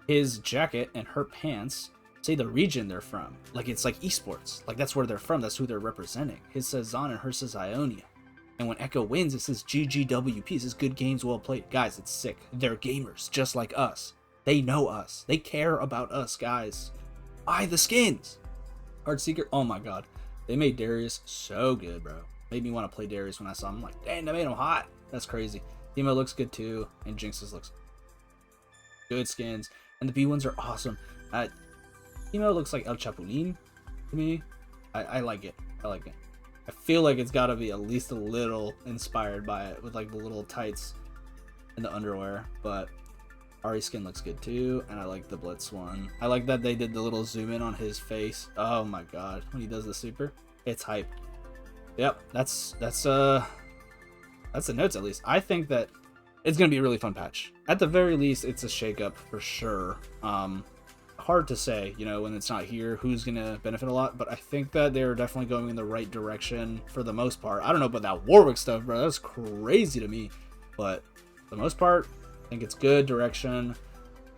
his jacket and her pants say the region they're from. Like, it's like esports. Like, that's where they're from. That's who they're representing. His says Zon and hers says Ionia. And when Ekko wins, it says GGWP. It says good games well played. Guys, it's sick. They're gamers, just like us. They know us. They care about us, guys. Buy the skins. Heartseeker, oh my god. They made Darius so good, bro. Made me want to play Darius when I saw him. I'm like, dang, they made him hot. That's crazy. Teemo looks good too. And Jinx's looks good skins. And the B ones are awesome. Teemo looks like El Chapulín to me. I like it. I like it. I feel like it's got to be at least a little inspired by it with like the little tights and the underwear. But Ahri skin looks good too, and I like the Blitz one. I like that they did the little zoom in on his face. Oh my god, when he does the super, it's hype. Yep, that's the notes at least. I think that it's gonna be a really fun patch. At the very least, it's a shakeup for sure. Hard to say, you know, when it's not here, who's gonna benefit a lot, but I think that they're definitely going in the right direction for the most part. I don't know about that Warwick stuff, bro. That's crazy to me, but for the most part, I think it's good direction.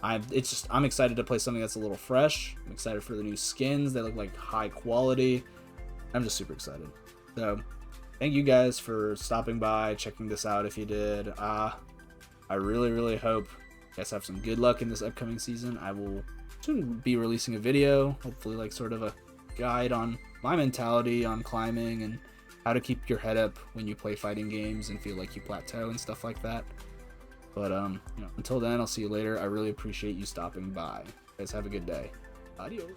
I'm excited to play something that's a little fresh. I'm excited for the new skins. They look like high quality. I'm just super excited. So thank you guys for stopping by, checking this out if you did. I really hope you guys have some good luck in this upcoming season. I will soon be releasing a video, hopefully like sort of a guide on my mentality on climbing and how to keep your head up when you play fighting games and feel like you plateau and stuff like that. But you know, until then, I'll see you later. I really appreciate you stopping by. You guys have a good day. Adios.